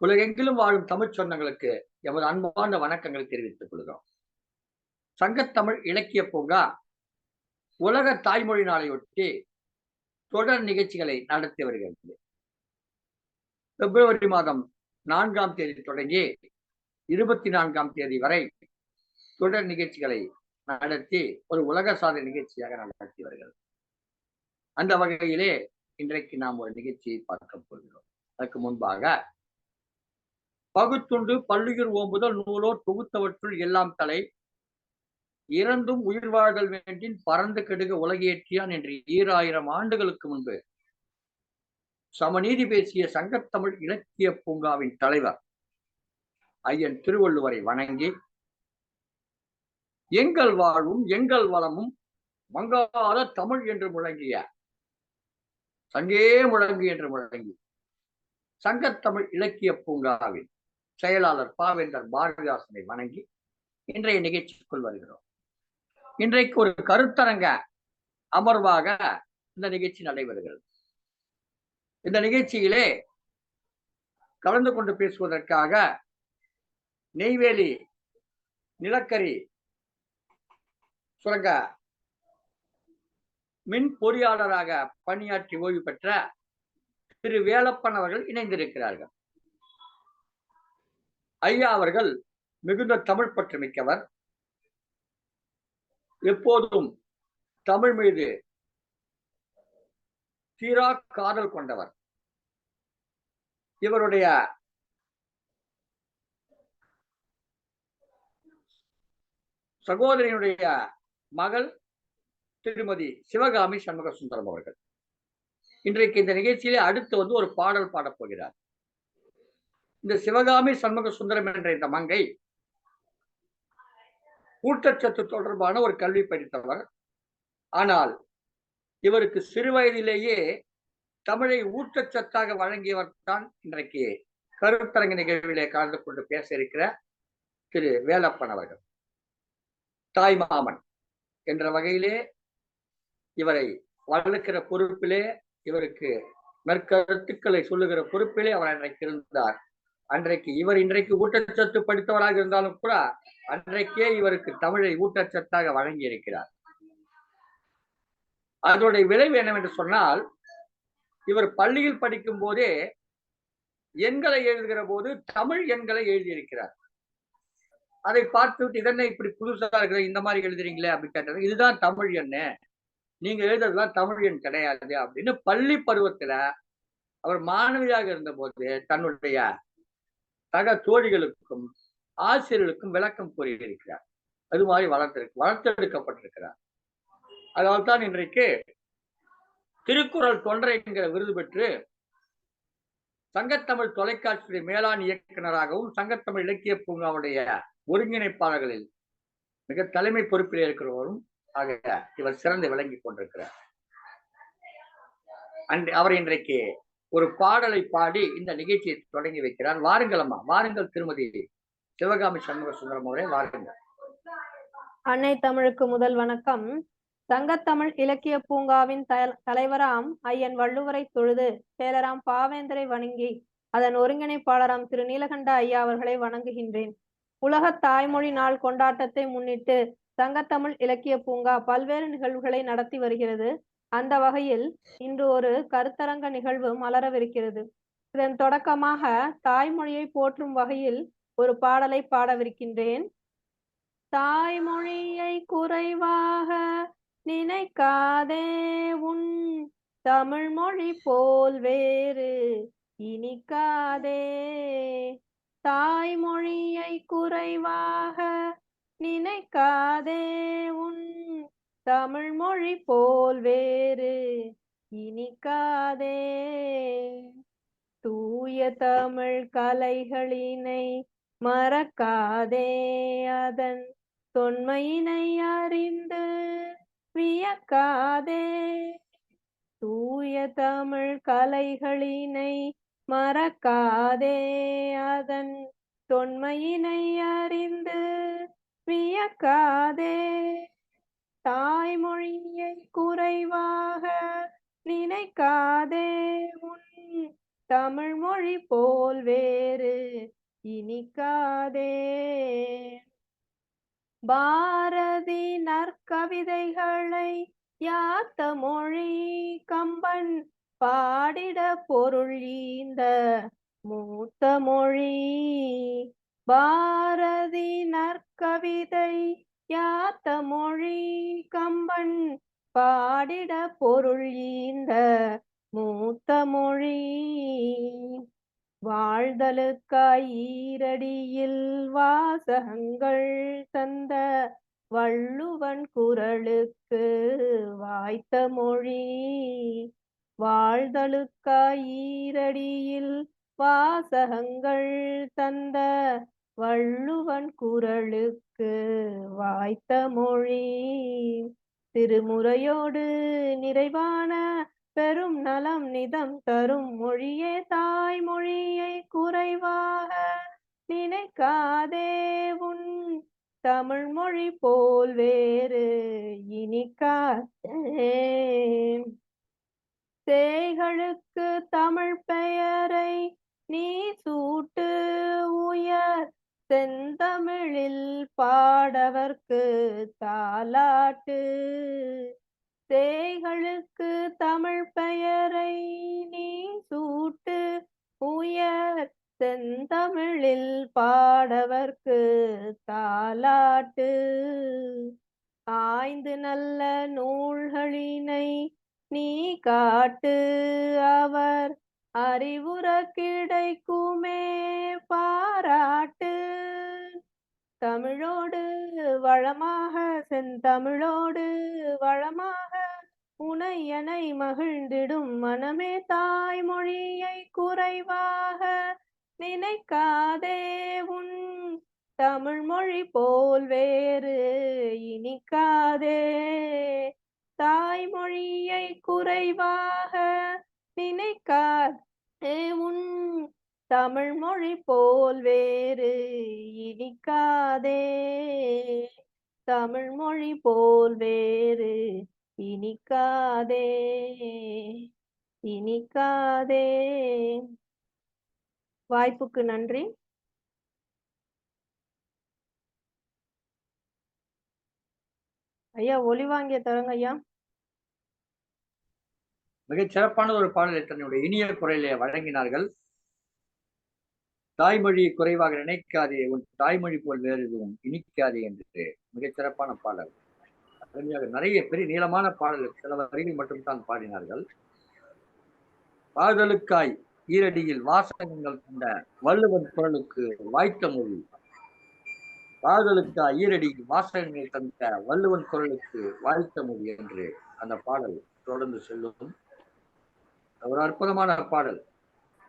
உலகெங்கிலும் வாழும் தமிழ் சொந்தங்களுக்கு எமது அன்பார்ந்த வணக்கங்களை தெரிவித்துக் கொள்கிறோம். சங்கத்தமிழ் இலக்கிய பூங்கா உலக தாய்மொழி நாளையொட்டி தொடர் நிகழ்ச்சிகளை நடத்தி வருகிறது. பிப்ரவரி மாதம் 4ஆம் தேதி தொடங்கி 24ஆம் தேதி வரை தொடர் நிகழ்ச்சிகளை நடத்தி ஒரு உலக சாதனை நிகழ்ச்சியாக நடத்தி வருகிறது. அந்த வகையிலே இன்றைக்கு நாம் ஒரு நிகழ்ச்சியை பார்க்க போகிறோம். அதற்கு முன்பாக பகுத்துண்டு பல்லுயிர் ஓம்புதல் நூலோர் தொகுத்தவற்றுள் எல்லாம் தலை இறந்தும் உயிர் வாழ்தல் வேண்டின் பறந்து கெடுக உலகேற்றியான் என்று 2000 ஆண்டுகளுக்கு முன்பு சமநீதி பேசிய சங்கத்தமிழ் இலக்கிய பூங்காவின் தலைவர் ஐயன் திருவள்ளுவரை வணங்கி எங்கள் வாழ்வும் எங்கள் வளமும் மங்காத தமிழ் என்று முழங்கிய சங்கே முழங்கு என்று முழங்கி சங்கத்தமிழ் இலக்கிய பூங்காவின் செயலாளர் பாவேந்தர் பாரதிதாசனை வணங்கி இன்றைய நிகழ்ச்சிக்குள் வருகிறோம். இன்றைக்கு ஒரு கருத்தரங்க அமர்வாக இந்த நிகழ்ச்சி நடைபெறுகிறது. இந்த நிகழ்ச்சியிலே கலந்து கொண்டு பேசுவதற்காக நெய்வேலி நிலக்கரி சுரங்க மின் பொறியாளராக பணியாற்றி ஓய்வு பெற்ற திரு வேலப்பன் அவர்கள் இணைந்திருக்கிறார்கள். ஐயா அவர்கள் மிகுந்த தமிழ் பற்று மிக்கவர், எப்போதும் தமிழ் மீது தீரா காதல் கொண்டவர். இவருடைய சகோதரியினுடைய மகள் திருமதி சிவகாமி சண்முக சுந்தரம் அவர்கள் இன்றைக்கு இந்த நிகழ்ச்சியிலே அடுத்து ஒரு பாடல் பாடப் போகிறார். இந்த சிவகாமி சண்முக சுந்தரம் என்ற இந்த மங்கை ஊட்டச்சத்து தொடர்பான ஒரு கல்வி படித்தவர். ஆனால் இவருக்கு சிறு வயதிலேயே தமிழை ஊட்டச்சத்தாக வழங்கியவர் தான் இன்றைக்கு கருத்தரங்க நிகழ்விலே கலந்து கொண்டு பேச இருக்கிற திரு வேலப்பன் அவர்கள். தாய்மாமன் என்ற வகையிலே இவரை வளர்க்கிற பொறுப்பிலே, இவருக்கு நற்கருத்துக்களை சொல்லுகிற பொறுப்பிலே அவர் அன்றைக்கு இருந்தார். அன்றைக்கு இவர் இன்றைக்கு ஊட்டச்சத்து படித்தவராக இருந்தாலும் கூட அன்றைக்கே இவருக்கு தமிழை ஊட்டச்சத்தாக வழங்கி இருக்கிறார். அதனுடைய விளைவு என்னவென்று சொன்னால், இவர் பள்ளியில் படிக்கும் போதே எண்களை எழுதுகிற போது தமிழ் எண்களை எழுதியிருக்கிறார். அதை பார்த்துவிட்டு இதென்ன இப்படி புதுசா இருக்கிற, இந்த மாதிரி எழுதுறீங்களே அப்படின்னு கேட்டது. இதுதான் தமிழ் எண்ணு, நீங்க எழுதுறதுலாம் தமிழ் எண் கிடையாது அப்படின்னு பள்ளி பருவத்துல அவர் மாணவியாக இருந்த போது தன்னுடைய சக தோழிகளுக்கும் ஆசிரியர்களுக்கும் விளக்கம் கூறியிருக்கிறார். அது மாதிரி வளர்த்தெடுக்கப்பட்டிருக்கிறார். அதனால்தான் தான் இன்றைக்கு திருக்குறள் தொண்டர் என்கிற விருது பெற்று சங்கத்தமிழ் தொலைக்காட்சி மேலாண் இயக்குநராகவும் சங்கத்தமிழ் இலக்கிய பூங்காவுடைய ஒருங்கிணைப்பாளர்களில் மிக தலைமை பொறுப்பில் இருக்கிறவரும் ஆக இவர் சிறந்து விளங்கி கொண்டிருக்கிறார். அவர் இன்றைக்கு ஒரு பாடலை பாடி இந்த நிகழ்ச்சியை தொடங்கி வைக்கிறார். வாருங்கள் அம்மா, வாருங்கள் திருமதி சிவகாமி சண்முக சுந்தரம் அவரே, வாருங்கள். அன்னை தமிழுக்கு முதல் வணக்கம். சங்கத்தமிழ் இலக்கிய பூங்காவின் தலைவராம் ஐயன் வள்ளுவரை தொழுது செயலராம் பாவேந்தரை வணங்கி அதன் ஒருங்கிணைப்பாளராம் திரு நீலகண்ட ஐயா அவர்களை வணங்குகின்றேன். உலக தாய்மொழி நாள் கொண்டாட்டத்தை முன்னிட்டு சங்கத்தமிழ் இலக்கிய பூங்கா பல்வேறு நிகழ்வுகளை நடத்தி வருகிறது. அந்த வகையில் இன்று ஒரு கருத்தரங்க நிகழ்வு மலரவிருக்கிறது. இதன் தொடக்கமாக தாய்மொழியை போற்றும் வகையில் ஒரு பாடலை பாடவிருக்கின்றேன். தாய்மொழியை குறைவாக நினைக்காதே, உன் தமிழ் மொழி போல் வேறு இனிக்காதே. தாய்மொழியை குறைவாக நினைக்காதே, உன் தமிழ் மொழி போல் வேறு இனிக்காதே. தூய தமிழ் கலைகளினை மறக்காதே, அதன் தொன்மையினை அறிந்து வியக்காதே. தூய தமிழ் கலைகளினை மறக்காதே, அதன் தொன்மையினை அறிந்து வியக்காதே. தாய்மொழியை குறைவாக நினைக்காதே, உன் தமிழ் மொழி போல் வேறு இனிக்காதே. பாரதி நற்கவிதைகளை யாத்த மொழி கம்பன் பாடிட பொருள் ஈந்த மூத்த மொழி. பாரதி நற்கவிதை யாத்த மொழி கம்பன் பாடிட பொருள் ஈந்த மூத்த மொழி. வாழ்தலுக்காய் ஈரடியில் வாசகங்கள் தந்த வள்ளுவன் குரலுக்கு வாய்த்த மொழி. வாழ்தலுக்காய் ஈரடியில் வாசகங்கள் தந்த வள்ளுவன் குரலுக்கு வாய்த்த மொழி. திருமுறையோடு நிறைவான பெரும் நலம் நிதம் தரும் மொழியே தாய்மொழியை குறைவாக நினைக்காதே. உன் தமிழ் மொழி போல் வேறு இனிக்காதே. சேய்களுக்கு தமிழ் பெயரை நீ சூட்டு உயர் செந்தமிழில் பாடவர்க்கு தாலாட்டு. சேய்களுக்கு தமிழ் பெயரை நீ சூட்டு உயர் செந்தமிழில் பாடவர்க்கு தாலாட்டு. ஆய்ந்து நல்ல நூல்களினை நீ காட்டு அவர் அறிவுற கிடைக்குமே பாராட்டு. தமிழோடு வளமாக செந்தமிழோடு வளமாக உனையனை மகிழ்ந்திடும் மனமே தாய்மொழியை குறைவாக நினைக்காதே. உன் தமிழ் மொழி போல் வேறு இனிக்காதே. தாய்மொழியை குறைவாக நினைக்காதே. உன் தமிழ் மொழி போல் வேறு இனிக்காதே. தமிழ் மொழி போல் வேறு இனிக்காதே. இனிக்காதே. வாய்ப்புக்கு நன்றி. ஐயா ஒலி வாங்கிய தரங்க ஐயா. மிகச் சிறப்பான ஒரு பாடலை தன்னுடைய இனிய குரலிலே வழங்கினார்கள். தாய்மொழி குறைவாக நினைக்காதே, உன் தாய்மொழி போல் வேறு எதுவும் இனிக்காதே என்று மிகச் சிறப்பான பாடல். நிறைய பெரிய நீளமான பாடல், சில வரிகள் மட்டும்தான் பாடினார்கள். பாடலுக்காய் ஈரடியில் வாசகங்கள் கொண்ட வள்ளுவன் குரலுக்கு வாய்த்த மொழி. பாடலுக்காய் ஈரடியில் வாசகங்கள் தந்த வள்ளுவன் குரலுக்கு வாய்த்த மொழி என்று அந்த பாடல் தொடர்ந்து செல்லும். ஒரு அற்புதமான பாடல்.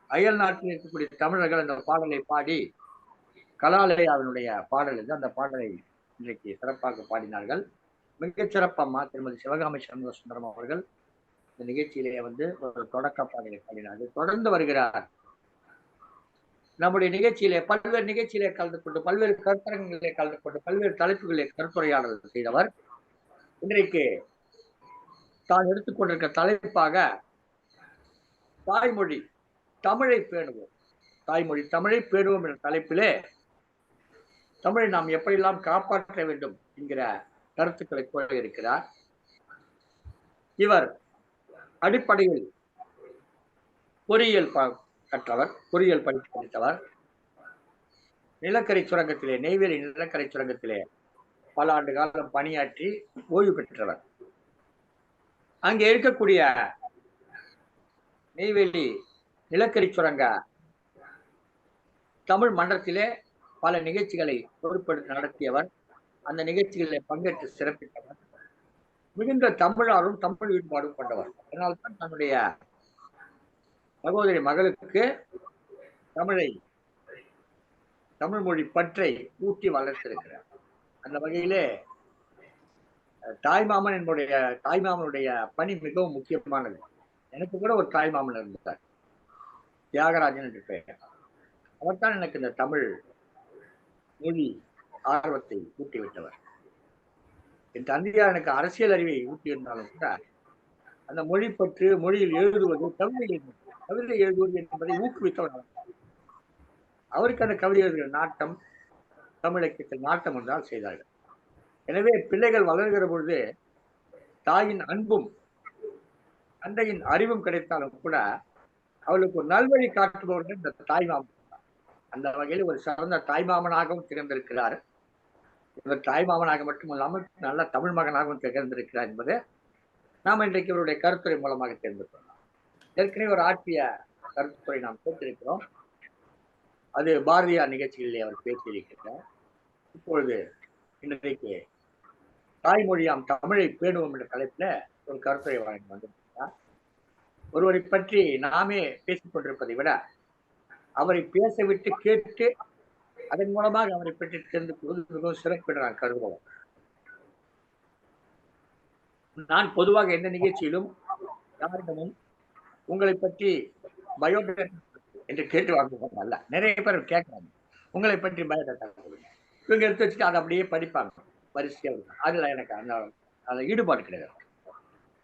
அயல் நாட்டில் இருக்கக்கூடிய தமிழர்கள் அந்த பாடலை பாடி கலாலயாவினுடைய பாடல் என்று அந்த பாடலை இன்றைக்கு சிறப்பாக பாடினார்கள். மிகச் சிறப்பம்மா திருமதி சிவகாமி சண்முக சுந்தரம் அவர்கள் இந்த நிகழ்ச்சியிலே ஒரு தொடக்க பாடலை பாடினார்கள். தொடர்ந்து வருகிறார். நம்முடைய நிகழ்ச்சியிலே பல்வேறு நிகழ்ச்சியிலே கலந்து கொண்டு பல்வேறு கருத்தரங்களிலே கலந்து கொண்டு பல்வேறு தலைப்புகளிலே கருத்துரையாடல் செய்தவர். இன்றைக்கு தான் எடுத்துக்கொண்டிருக்க தலைப்பாக தாய்மொழி தமிழை பேணுவோம், தாய்மொழி தமிழை பேணுவோம் என்ற தலைப்பிலே தமிழை நாம் எப்படியெல்லாம் காப்பாற்ற வேண்டும் என்கிற கருத்துக்களை கூற இருக்கிறார். இவர் அடிப்படையில் பொறியியல் கற்றவர், பொறியியல் படித்தவர். நிலக்கரி சுரங்கத்திலே, நெய்வேலி நிலக்கரி சுரங்கத்திலே பல ஆண்டு காலம் பணியாற்றி ஓய்வு பெற்றவர். அங்கே இருக்கக்கூடிய நெய்வேலி நிலக்கரி சுரங்க தமிழ் மன்றத்திலே பல நிகழ்ச்சிகளை பொறுப்பெடுத்து நடத்தியவர். அந்த நிகழ்ச்சிகளில் பங்கேற்று சிறப்பித்தவர். மிகுந்த தமிழாரும் தமிழ் ஈடுபாடும் கொண்டவர். அதனால்தான் தன்னுடைய சகோதரி மகளுக்கு தமிழ் மொழி பற்றை ஊட்டி வளர்த்திருக்கிறார். அந்த வகையிலே தாய்மாமனுடைய பணி மிகவும் முக்கியமானது. எனக்கு கூட ஒரு தாய்மாமன் இருந்தார், தியாகராஜன் என்று பெயர். அவர்தான் எனக்கு இந்த தமிழ் மொழி ஆர்வத்தை ஊட்டிவிட்டவர். என் தந்தையார் எனக்கு அரசியல் அறிவை ஊட்டியிருந்தாலும் கூட அந்த மொழி பற்று, மொழியில் எழுதுவது, கவிதை எழுதுவது என்பதை ஊக்குவித்தவர் அவர். அவருக்கு அந்த கவிதை எழுதுகிற நாட்டம், தமிழ் இலக்கியத்தில் நாட்டம் என்றால் செய்தார்கள். எனவே பிள்ளைகள் வளர்கிற பொழுது தாயின் அன்பும் தந்தையின் அறிவும் கிடைத்தாலும் கூட அவளுக்கு ஒரு நல்வழி காட்டுபவர்கள் இந்த தாய்மாமன். அந்த வகையில் ஒரு சிறந்த தாய்மாமனாகவும் திகழ்ந்திருக்கிறார். இவர் தாய்மாமனாக மட்டுமல்லாமல் நல்ல தமிழ் மகனாகவும் திகழ்ந்திருக்கிறார் என்பது நாம் இன்றைக்கு இவருடைய கருத்துரை மூலமாக தெரிந்து கொள்ளலாம். ஏற்கனவே ஒரு ஆற்றிய கருத்துரை நாம் கேட்டிருக்கிறோம். அது பாரதியார் நிகழ்ச்சிகளிலே அவர் பேசியிருக்கிறார். இப்பொழுது இன்றைக்கு தாய்மொழியாம் தமிழை பேணுவோம் என்ற தலைப்புல ஒரு கருத்துரை வழங்கி வந்திருக்கிறார். ஒருவரை பற்றி நாமே பேசிக் கொண்டிருப்பதை விட அவரை பேச விட்டு கேட்டு அதன் மூலமாக அவரை பற்றி தெரிந்து கொள்வது மிகவும் சிறப்பு என்று நான் கருதுகிறேன். நான் பொதுவாக எந்த நிகழ்ச்சியிலும் யாரிடமும் உங்களை பற்றி பயோடேட்டா என்று கேட்டு வாங்குவது அல்ல. நிறைய பேர் கேட்கறாங்க, உங்களை பற்றி பயோடேட்டா கொடுங்க. இவங்க எடுத்து வச்சுட்டு அதை அப்படியே படிப்பாங்க வரிசையா. அதுல எனக்கு அந்த ஈடுபாடு கிடையாது.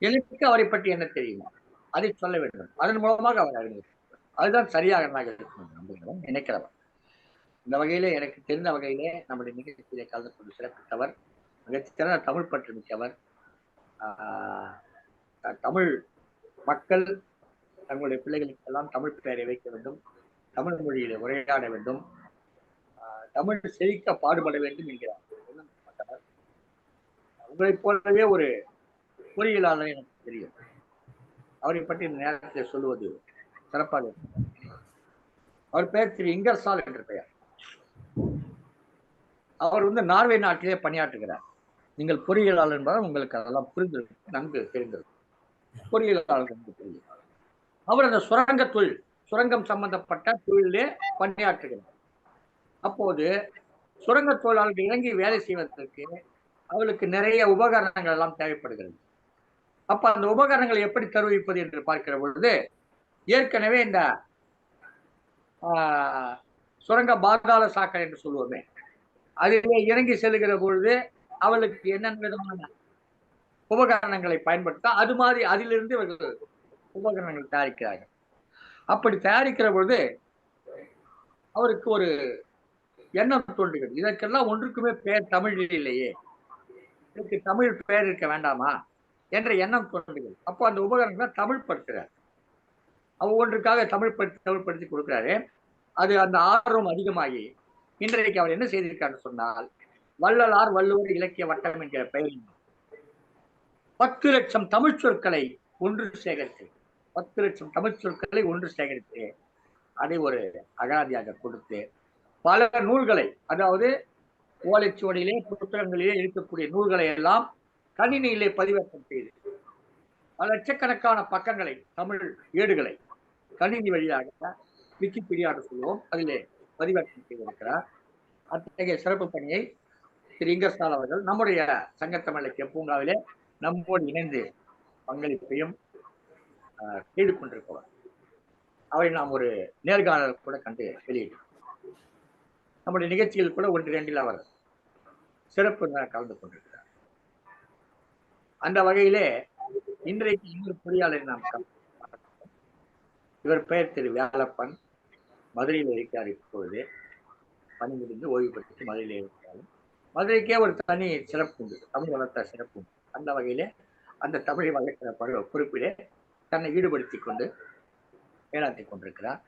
எனக்கு அவரை பற்றி என்ன தெரியுமா அதை சொல்ல வேண்டும். அதன் மூலமாக அவர் அறிஞர். அதுதான் சரியாக இருக்கும் நினைக்கிறவர். இந்த வகையிலே எனக்கு தெரிந்த வகையிலே நம்முடைய நிகழ்ச்சியிலே கலந்து கொண்டு சிறப்பித்தவர், மிகச்சிறந்த தமிழ் பற்று மிக்கவர். தமிழ் மக்கள் தங்களுடைய பிள்ளைகளுக்கெல்லாம் தமிழ் பெயரை வைக்க வேண்டும், தமிழ் மொழியில உரையாட வேண்டும், தமிழ் செழிக்க பாடுபட வேண்டும் என்கிறார். உங்களைப் போலவே ஒரு பொறியியலாளர் எனக்கு தெரியும். அவரை பற்றி இந்த நேரத்தில் சொல்லுவது சிறப்பாக இருக்கும். அவர் பெயர் திரு இங்கர்சால் என்ற பெயர். அவர் நார்வே நாட்டிலே பணியாற்றுகிறார். நீங்கள் பொறியியலாளர் என்பதால் உங்களுக்கு அதெல்லாம் புரிந்து நன்கு தெரிந்திருக்கும். பொறியியலாளர் நன்கு தெரியும். அவர் அந்த சுரங்க தொழில், சுரங்கம் சம்பந்தப்பட்ட தொழிலே பணியாற்றுகிறார். அப்போது சுரங்க தொழிலாளர்கள் இறங்கி வேலை செய்வதற்கு அவளுக்கு நிறைய உபகரணங்கள் எல்லாம் தேவைப்படுகிறது. அப்ப அந்த உபகரணங்களை எப்படி தருவிப்பது என்று பார்க்கிற பொழுது ஏற்கனவே இந்த சுரங்க பாதாள சாக்கடை என்று சொல்லுவோமே, அதிலே இறங்கி செல்லுகிற பொழுது அவளுக்கு என்னென்ன விதமான உபகரணங்களை பயன்படுத்த அது மாதிரி அதிலிருந்து இவர்கள் உபகரணங்கள் தயாரிக்கிறார்கள். அப்படி தயாரிக்கிற பொழுது அவருக்கு ஒரு எண்ணம் தோன்றுகிறது, இதற்கெல்லாம் ஒன்றுக்குமே பெயர் தமிழில் இல்லையே, இதற்கு தமிழ் பெயர் இருக்க வேண்டாமா என்ற எண்ணம் தோன்றுகிறது. அப்போ அந்த உபகரணங்களை தமிழ் படுத்துறார். ஒவ்வொன்றுக்காக தமிழ்படுத்தி கொடுக்கிறாரு. அது அந்த ஆர்வம் அதிகமாகி இன்றைக்கு அவர் என்ன செய்திருக்காரு சொன்னால், வள்ளலார் வள்ளுவர் இலக்கிய வட்டம் என்கிற பெயரில் 10 லட்சம் தமிழ் சொற்களை ஒன்று சேகரித்து 10 லட்சம் தமிழ் சொற்களை ஒன்று சேகரித்து அதை ஒரு அகராதியாக கொடுத்து பல நூல்களை, அதாவது ஓலைச்சுவடியிலே புத்தகங்களிலே இருக்கக்கூடிய நூல்களை எல்லாம் கணினியிலே பதிவேற்றம் செய்து பல லட்சக்கணக்கான பக்கங்களை, தமிழ் ஏடுகளை கணினி வழியாக விக்கிபீடியா சொல்லுவோம், அதிலே பதிவேற்றம் செய்திருக்கிறார். அத்தகைய சிறப்பு பணியை திரு இங்கர்சால் அவர்கள் நம்முடைய சங்கத்தமிழ் இலக்கிய பூங்காவிலே நம்மோடு இணைந்து பங்களிப்பையும் செய்து கொண்டிருப்பவர். அவரை நாம் ஒரு நேர்காணல் கூட கண்டு வெளியிட்டோம். நம்முடைய நிகழ்ச்சியில் கூட 1-2 அவர் சிறப்பு கலந்து கொண்டிருக்கிறார். அந்த வகையிலே இன்றைக்கு இன்னொரு பொறியாளரை நாம் இவர் பெயர் திரு வேலப்பன், மதுரையில் இருக்கிறார். இப்பொழுது பணி முடிந்து ஓய்வு பெற்று மதுரையில் இருக்கிறார். மதுரைக்கே ஒரு தனி சிறப்பு உண்டு, தமிழ் வளர்த்த சிறப்பு உண்டு. அந்த வகையிலே அந்த தமிழை வளர்க்கிற பொறுப்பிலே தன்னை ஈடுபடுத்திக் கொண்டு செயலாற்றி கொண்டிருக்கிறார்.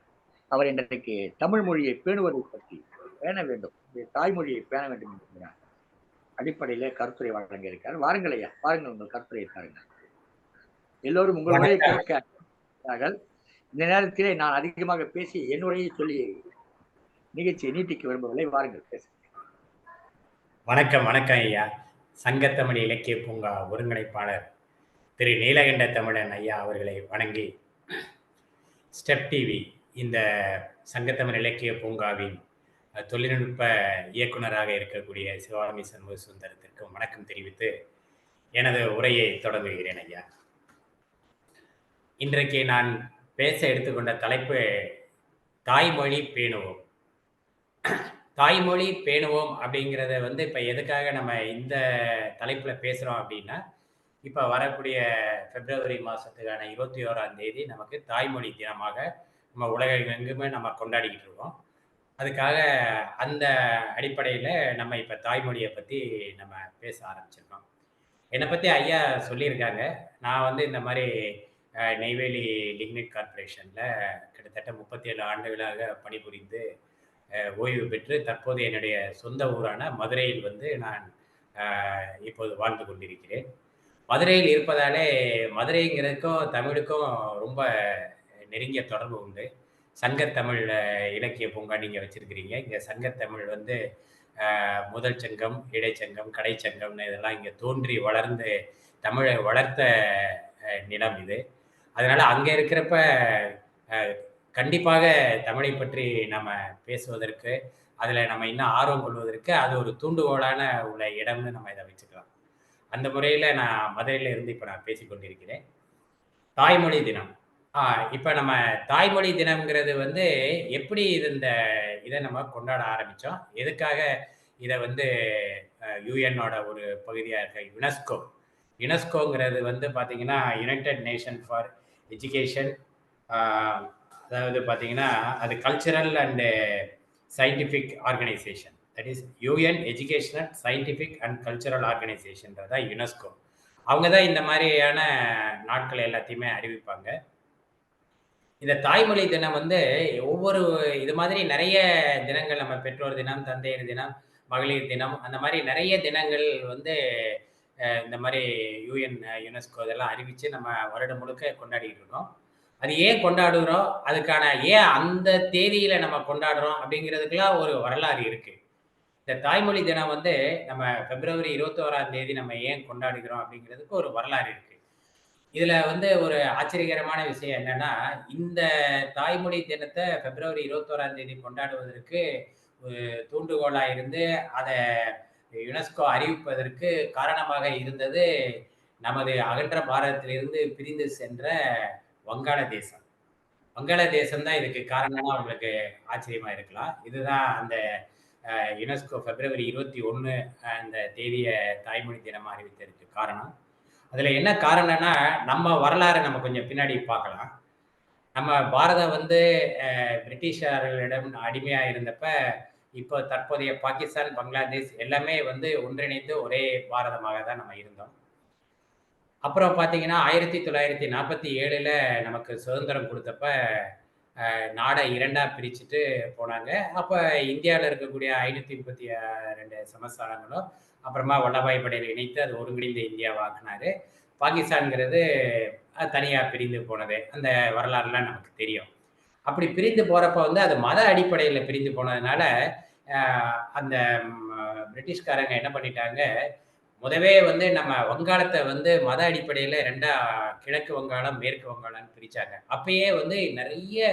அவர் இன்றைக்கு தமிழ் மொழியை பேணுவதை பற்றி பேண வேண்டும், தாய்மொழியை பேண வேண்டும் என்கிறார் அடிப்படையிலே கருத்துரை வழங்க இருக்கார். வாருங்கள் ஐயா, வாருங்கள், உங்கள் கருத்துரை பாருங்கள். எல்லோரும் உங்களுடைய கேட்க இந்த நேரத்திலே நான் அதிகமாக பேசி என்னுடைய சொல்லி நிகழ்ச்சியை நீட்டிக்க விரும்பவில்லை. வாருங்கள், பேச. வணக்கம். வணக்கம் ஐயா. சங்கத்தமிழ் இலக்கிய பூங்கா ஒருங்கிணைப்பாளர் திரு நீலகண்ட தமிழன் ஐயா அவர்களை வணங்கி, ஸ்டெப் டிவி இந்த சங்கத்தமிழ் இலக்கிய பூங்காவின் தொழில்நுட்ப இயக்குநராக இருக்கக்கூடிய சிவாமி சண்முக சுந்தரத்திற்கும் வணக்கம் தெரிவித்து எனது உரையை தொடங்குகிறேன் ஐயா. இன்றைக்கு நான் பேச எடுத்துக்கொண்ட தலைப்பு தாய்மொழி பேணுவோம். தாய்மொழி பேணுவோம் அப்படிங்கிறத இப்போ எதுக்காக நம்ம இந்த தலைப்பில் பேசுகிறோம் அப்படின்னா, இப்போ வரக்கூடிய பிப்ரவரி மாதத்துக்கான 21ஆம் தேதி நமக்கு தாய்மொழி தினமாக நம்ம உலகெங்குமே நம்ம கொண்டாடிக்கிட்டு இருக்கோம். அதுக்காக அந்த அடிப்படையில் நம்ம இப்போ தாய்மொழியை பற்றி நம்ம பேச ஆரம்பிச்சிருக்கோம். என்னை பற்றி ஐயா சொல்லியிருக்காங்க. நான் வந்து இந்த மாதிரி நெய்வேலி லிக்னைட் கார்ப்பரேஷனில் கிட்டத்தட்ட 37 ஆண்டுகளாக பணிபுரிந்து ஓய்வு பெற்று தற்போது என்னுடைய சொந்த ஊரான மதுரையில் வந்து நான் இப்போது வாழ்ந்து கொண்டிருக்கிறேன். மதுரையில் இருப்பதாலே மதுரைங்கிறதுக்கும் தமிழுக்கும் ரொம்ப நெருங்கிய தொடர்பு உண்டு. சங்கத்தமிழ் இலக்கிய பூங்கா நீங்கள் வச்சிருக்கிறீங்க. இங்கே சங்கத்தமிழ் வந்து முதல் சங்கம், இடைச்சங்கம், கடைச்சங்கம்னு இதெல்லாம் இங்கே தோன்றி வளர்ந்து தமிழை வளர்த்த நிலம் இது. அதனால அங்கே இருக்கிறப்ப கண்டிப்பாக தமிழை பற்றி நம்ம பேசுவதற்கு, அதில் நம்ம இன்னும் ஆர்வம் கொள்வதற்கு அது ஒரு தூண்டுகோலான உள்ள இடம்னு நம்ம இதை வச்சுக்கலாம். அந்த முறையில் நான் மதுரையில் இருந்து இப்போ நான் பேசிக்கொண்டிருக்கிறேன். தாய்மொழி தினம். இப்போ நம்ம தாய்மொழி தினம்ங்கிறது வந்து எப்படி இதை நம்ம கொண்டாட ஆரம்பித்தோம், எதுக்காக இதை வந்து யுஎன்னோட ஒரு பகுதியாக இருக்க யுனெஸ்கோங்கிறது வந்து பார்த்தீங்கன்னா யுனைடெட் நேஷன் ஃபார் எஜுகேஷன், அதாவது பார்த்தீங்கன்னா அது cultural and scientific organisation, that is UN educational scientific and cultural organisation தான் யுனெஸ்கோ. அவங்க தான் இந்த மாதிரியான நாட்கள் எல்லாத்தையுமே அறிவிப்பாங்க. இந்த தாய்மொழி தினம் வந்து ஒவ்வொரு இது மாதிரி நிறைய தினங்கள், நம்ம பெற்றோர் தினம், தந்தையர் தினம், மகளிர் தினம், அந்த மாதிரி நிறைய தினங்கள் வந்து இந்த மாதிரி யுனெஸ்கோ இதெல்லாம் அறிவித்து நம்ம வருடம் முழுக்க கொண்டாடிட்டு இருக்கோம். அது ஏன் கொண்டாடுகிறோம், அதுக்கான ஏன் அந்த தேதியில் நம்ம கொண்டாடுறோம் அப்படிங்கிறதுக்கெல்லாம் ஒரு வரலாறு இருக்குது. இந்த தாய்மொழி தினம் வந்து நம்ம பிப்ரவரி 21ஆம் தேதி நம்ம ஏன் கொண்டாடுகிறோம் அப்படிங்கிறதுக்கு ஒரு வரலாறு இருக்குது. இதில் வந்து ஒரு ஆச்சரியகரமான விஷயம் என்னன்னா, இந்த தாய்மொழி தினத்தை பிப்ரவரி 21ஆம் தேதி கொண்டாடுவதற்கு ஒரு தூண்டுகோலாக இருந்து அதை யுனெஸ்கோ அறிவிப்பதற்கு காரணமாக இருந்தது நமது அகன்ற பாரதத்திலிருந்து பிரிந்து சென்ற வங்காளதேசம். வங்காளதேசம் தான் இதுக்கு காரணம்னா உங்களுக்கு ஆச்சரியமா இருக்கலாம். இதுதான் அந்த யுனெஸ்கோ பிப்ரவரி 21 அந்த தேதியை தாய்மொழி தினமாக அறிவித்ததற்கு காரணம். அதில் என்ன காரணம்னா, நம்ம வரலாறு நம்ம கொஞ்சம் பின்னாடி பார்க்கலாம். நம்ம பாரதம் வந்து பிரிட்டிஷார்களிடம் அடிமையாக இருந்தப்ப, இப்போ தற்போதைய பாகிஸ்தான், பங்களாதேஷ் எல்லாமே வந்து ஒன்றிணைந்து ஒரே பாரதமாக தான் நம்ம இருந்தோம். அப்புறம் பார்த்தீங்கன்னா 1947ல் நமக்கு சுதந்திரம் கொடுத்தப்ப நாடை 2ஆ பிரிச்சுட்டு போனாங்க. அப்போ இந்தியாவில் இருக்கக்கூடிய 532 சமஸ்தானங்களும் அப்புறமா வல்லபாய் படேல் இணைத்து அது ஒருங்கிணைந்த இந்தியாவாக்குனாரு. பாகிஸ்தான்ங்கிறது தனியாக பிரிந்து போனது, அந்த வரலாறுலாம் நமக்கு தெரியும். அப்படி பிரிந்து போகிறப்ப வந்து அது மத அடிப்படையில் பிரிந்து போனதுனால அந்த பிரிட்டிஷ்காரங்க என்ன பண்ணிட்டாங்க, முதவே வந்து நம்ம வங்காளத்தை வந்து மத அடிப்படையில் 2ஆ கிழக்கு வங்காளம், மேற்கு வங்காளம்னு பிரித்தாங்க. அப்பயே வந்து நிறைய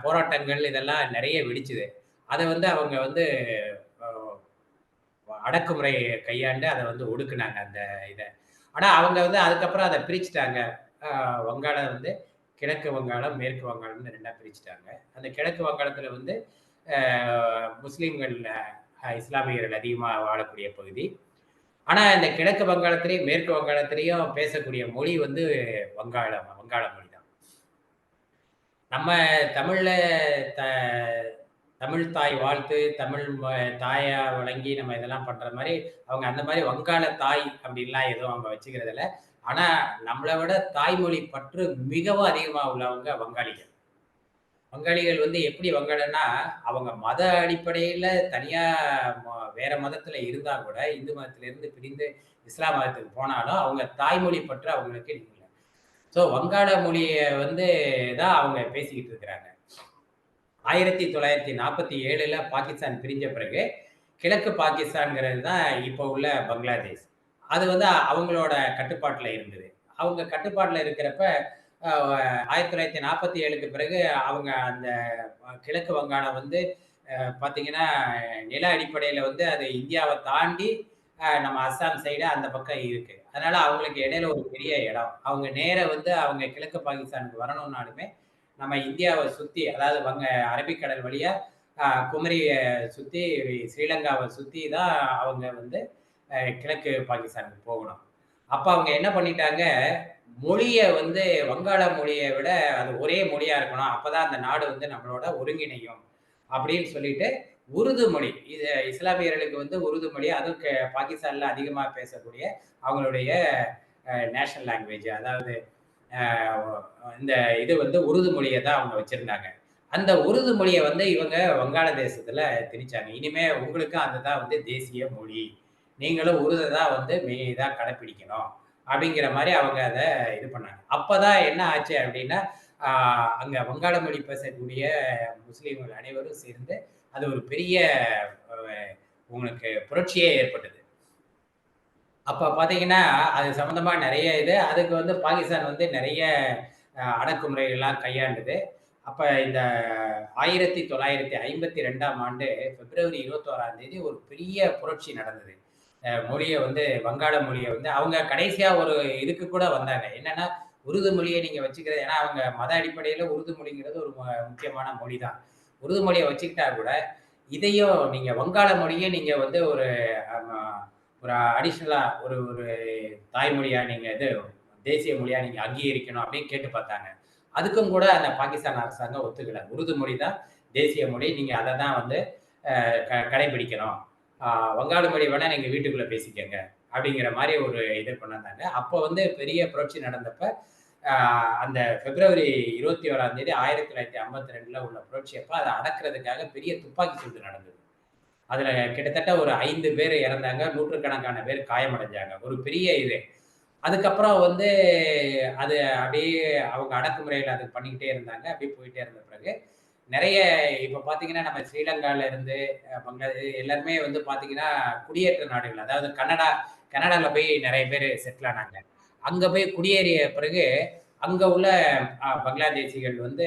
போராட்டங்கள் இதெல்லாம் நிறைய வெடிச்சுது. அதை வந்து அவங்க வந்து அடக்குமுறை கையாண்டு அதை வந்து ஒடுக்குனாங்க அந்த இதை. ஆனால் அவங்க வந்து அதுக்கப்புறம் அதை பிரிச்சுட்டாங்க. வங்காளம் வந்து கிழக்கு வங்காளம், மேற்கு வங்காளம்னு 2ஆ பிரிச்சுட்டாங்க. அந்த கிழக்கு வங்காளத்தில் வந்து முஸ்லீம்கள், இஸ்லாமியர்கள் அதிகமாக வாழக்கூடிய பகுதி. ஆனால் இந்த கிழக்கு வங்காளத்திலையும் மேற்கு வங்காளத்திலையும் பேசக்கூடிய மொழி வந்து வங்காள மொழி தான். நம்ம தமிழில் தமிழ் தாய் வாழ்த்து, தமிழ் தாயா வழங்கி நம்ம இதெல்லாம் பண்ணுற மாதிரி அவங்க அந்த மாதிரி வங்காள தாய் அப்படின்லாம் எதுவும் அவங்க வச்சுக்கிறதில்ல. ஆனால் நம்மளை விட தாய்மொழி பற்று மிகவும் அதிகமாக உள்ளவங்க வங்காளிகள். வங்காளிகள் வந்து எப்படி வங்காளன்னா, அவங்க மத அடிப்படையில் தனியாக வேற மதத்தில் இருந்தால் கூட, இந்து மதத்திலிருந்து பிரிந்து இஸ்லாம் மதத்துக்கு போனாலும் அவங்க தாய்மொழி பற்று அவங்களுக்கு இல்லை. ஸோ வங்காள மொழியை வந்து தான் அவங்க பேசிக்கிட்டு இருக்கிறாங்க. 1947ல் பாகிஸ்தான் பிரிஞ்ச பிறகு கிழக்கு பாகிஸ்தான்ங்கிறது தான் இப்போ உள்ள பங்களாதேஷ். அது வந்து அவங்களோட கட்டுப்பாட்டில் இருந்தது. அவங்க கட்டுப்பாட்டில் இருக்கிறப்ப 1947க்கு பிறகு அவங்க அந்த கிழக்கு வங்காளம் வந்து பார்த்தீங்கன்னா நில அடிப்படையில் வந்து அது இந்தியாவை தாண்டி நம்ம அஸ்ஸாம் சைடு அந்த பக்கம் இருக்கு. அதனால அவங்களுக்கு இடையில ஒரு பெரிய இடம். அவங்க நேர வந்து அவங்க கிழக்கு பாகிஸ்தானுக்கு வரணும்னாலுமே நம்ம இந்தியாவை சுற்றி, அதாவது அரபிக்கடல் வழியா குமரியை சுற்றி ஸ்ரீலங்காவை சுற்றி தான் அவங்க வந்து கிழக்கு பாகிஸ்தானுக்கு போகணும். அப்ப அவங்க என்ன பண்ணிட்டாங்க, மொழிய வந்து வங்காள மொழிய விட அது ஒரே மொழியா இருக்கணும். அப்பதான் அந்த நாடு வந்து நம்மளோட ஒருங்கிணையும். அப்படின்னு சொல்லிட்டு உருது மொழி. இது இஸ்லாமியர்களுக்கு வந்து உருது மொழி, அதுவும் பாகிஸ்தான்ல அதிகமா பேசக்கூடிய அவங்களுடைய நேஷனல் லாங்குவேஜ். அதாவது அ இந்த இது வந்து உருது மொழிய தான் அவங்க வச்சிருந்தாங்க. அந்த உருது மொழிய வந்து இவங்க வங்காளதேசத்துல திணிச்சாங்க. இனிமே உங்களுக்கும் அதுதான் வந்து தேசிய மொழி. நீங்களும் உருத தான் வந்து இதா கடைப்பிடிக்கணும். அப்படிங்கிற மாரி அவங்க அத இது பண்ணாங்க. அப்பதான் என்ன ஆச்சு அப்படின்னா, அ அங்க வங்காள மொழி பேசக்கூடிய முஸ்லீம்கள் அனைவரும் சேர்ந்து, அது ஒரு பெரிய அ உங்களுக்கு புரட்சியே ஏற்பட்டது. அப்ப பார்த்தீங்கன்னா, அது சம்மந்தமா நெறைய அதுக்கு வந்து பாகிஸ்தான் வந்து நெறைய அடக்குமுறைகள்லாம் கையாண்டது. அப்ப இந்த 1952ஆம் ஆண்டு பிப்ரவரி 21ஆம் தேதி ஒரு பெரிய புரட்சி நடந்தது. மொழிய வந்து வங்காள மொழிய வந்து அவங்க கடைசியா ஒரு இதுக்கு கூட வந்தாங்க. என்னன்னா, உருது மொழிய நீங்க வச்சுக்கிறது ஏன்னா அவங்க மத அடிப்படையில உருது மொழிங்கிறது ஒரு முக்கியமான மொழி தான். உருது மொழிய வச்சுக்கிட்டா கூட, இதையும் நீங்க வங்காள மொழிய நீங்க வந்து ஒரு அ ஒரு அடிஷனலா ஒரு ஒரு தாய்மொழியா நீங்க தேசிய மொழியா நீங்க அங்கீகரிக்கணும் அப்படின்னு கேட்டு பார்த்தாங்க. அதுக்கும் கூட அந்த பாகிஸ்தான் அரசாங்கம் ஒத்துக்கல. உருது மொழி தான் தேசிய மொழி. நீங்க அத தான் வந்து கடைபிடிக்கணும். ஆ வங்காள மொழி வேணா நீங்க வீட்டுக்குள்ள பேசிக்கங்க. அப்படிங்கிற மாரி ஒரு இது கொண்டு வந்தாங்க. அப்போ வந்து பெரிய புரட்சி நடந்தப்ப, ஆ அந்த பிப்ரவரி 21ஆம் தேதி 1952ல உள்ள புரட்சி அப்ப அத அடக்குறதுக்காக பெரிய துப்பாக்கி சூடு நடந்தது. அதுல கிட்டத்தட்ட ஒரு 5 பேர் இறந்தாங்க. நூற்றுக்கணக்கான பேர் காயமடைஞ்சாங்க. ஒரு பெரிய இது. அதுக்கப்புறம் வந்து அது அப்படியே அவங்க அடக்குமுறையில அது பண்ணிக்கிட்டே இருந்தாங்க. அப்படியே போயிட்டே இருந்த பிறகு, நெறைய இப்ப பார்த்தீங்கன்னா, நம்ம ஸ்ரீலங்கால இருந்து பங்களாதேஷ் எல்லாருமே வந்து பார்த்தீங்கன்னா, குடியேற்ற நாடுகள். அதாவது கனடால போய் நெறைய பேரு செட்டில் ஆனாங்க. அங்க போய் குடியேறிய பிறகு, அங்க உள்ள பங்களாதேசிகள் வந்து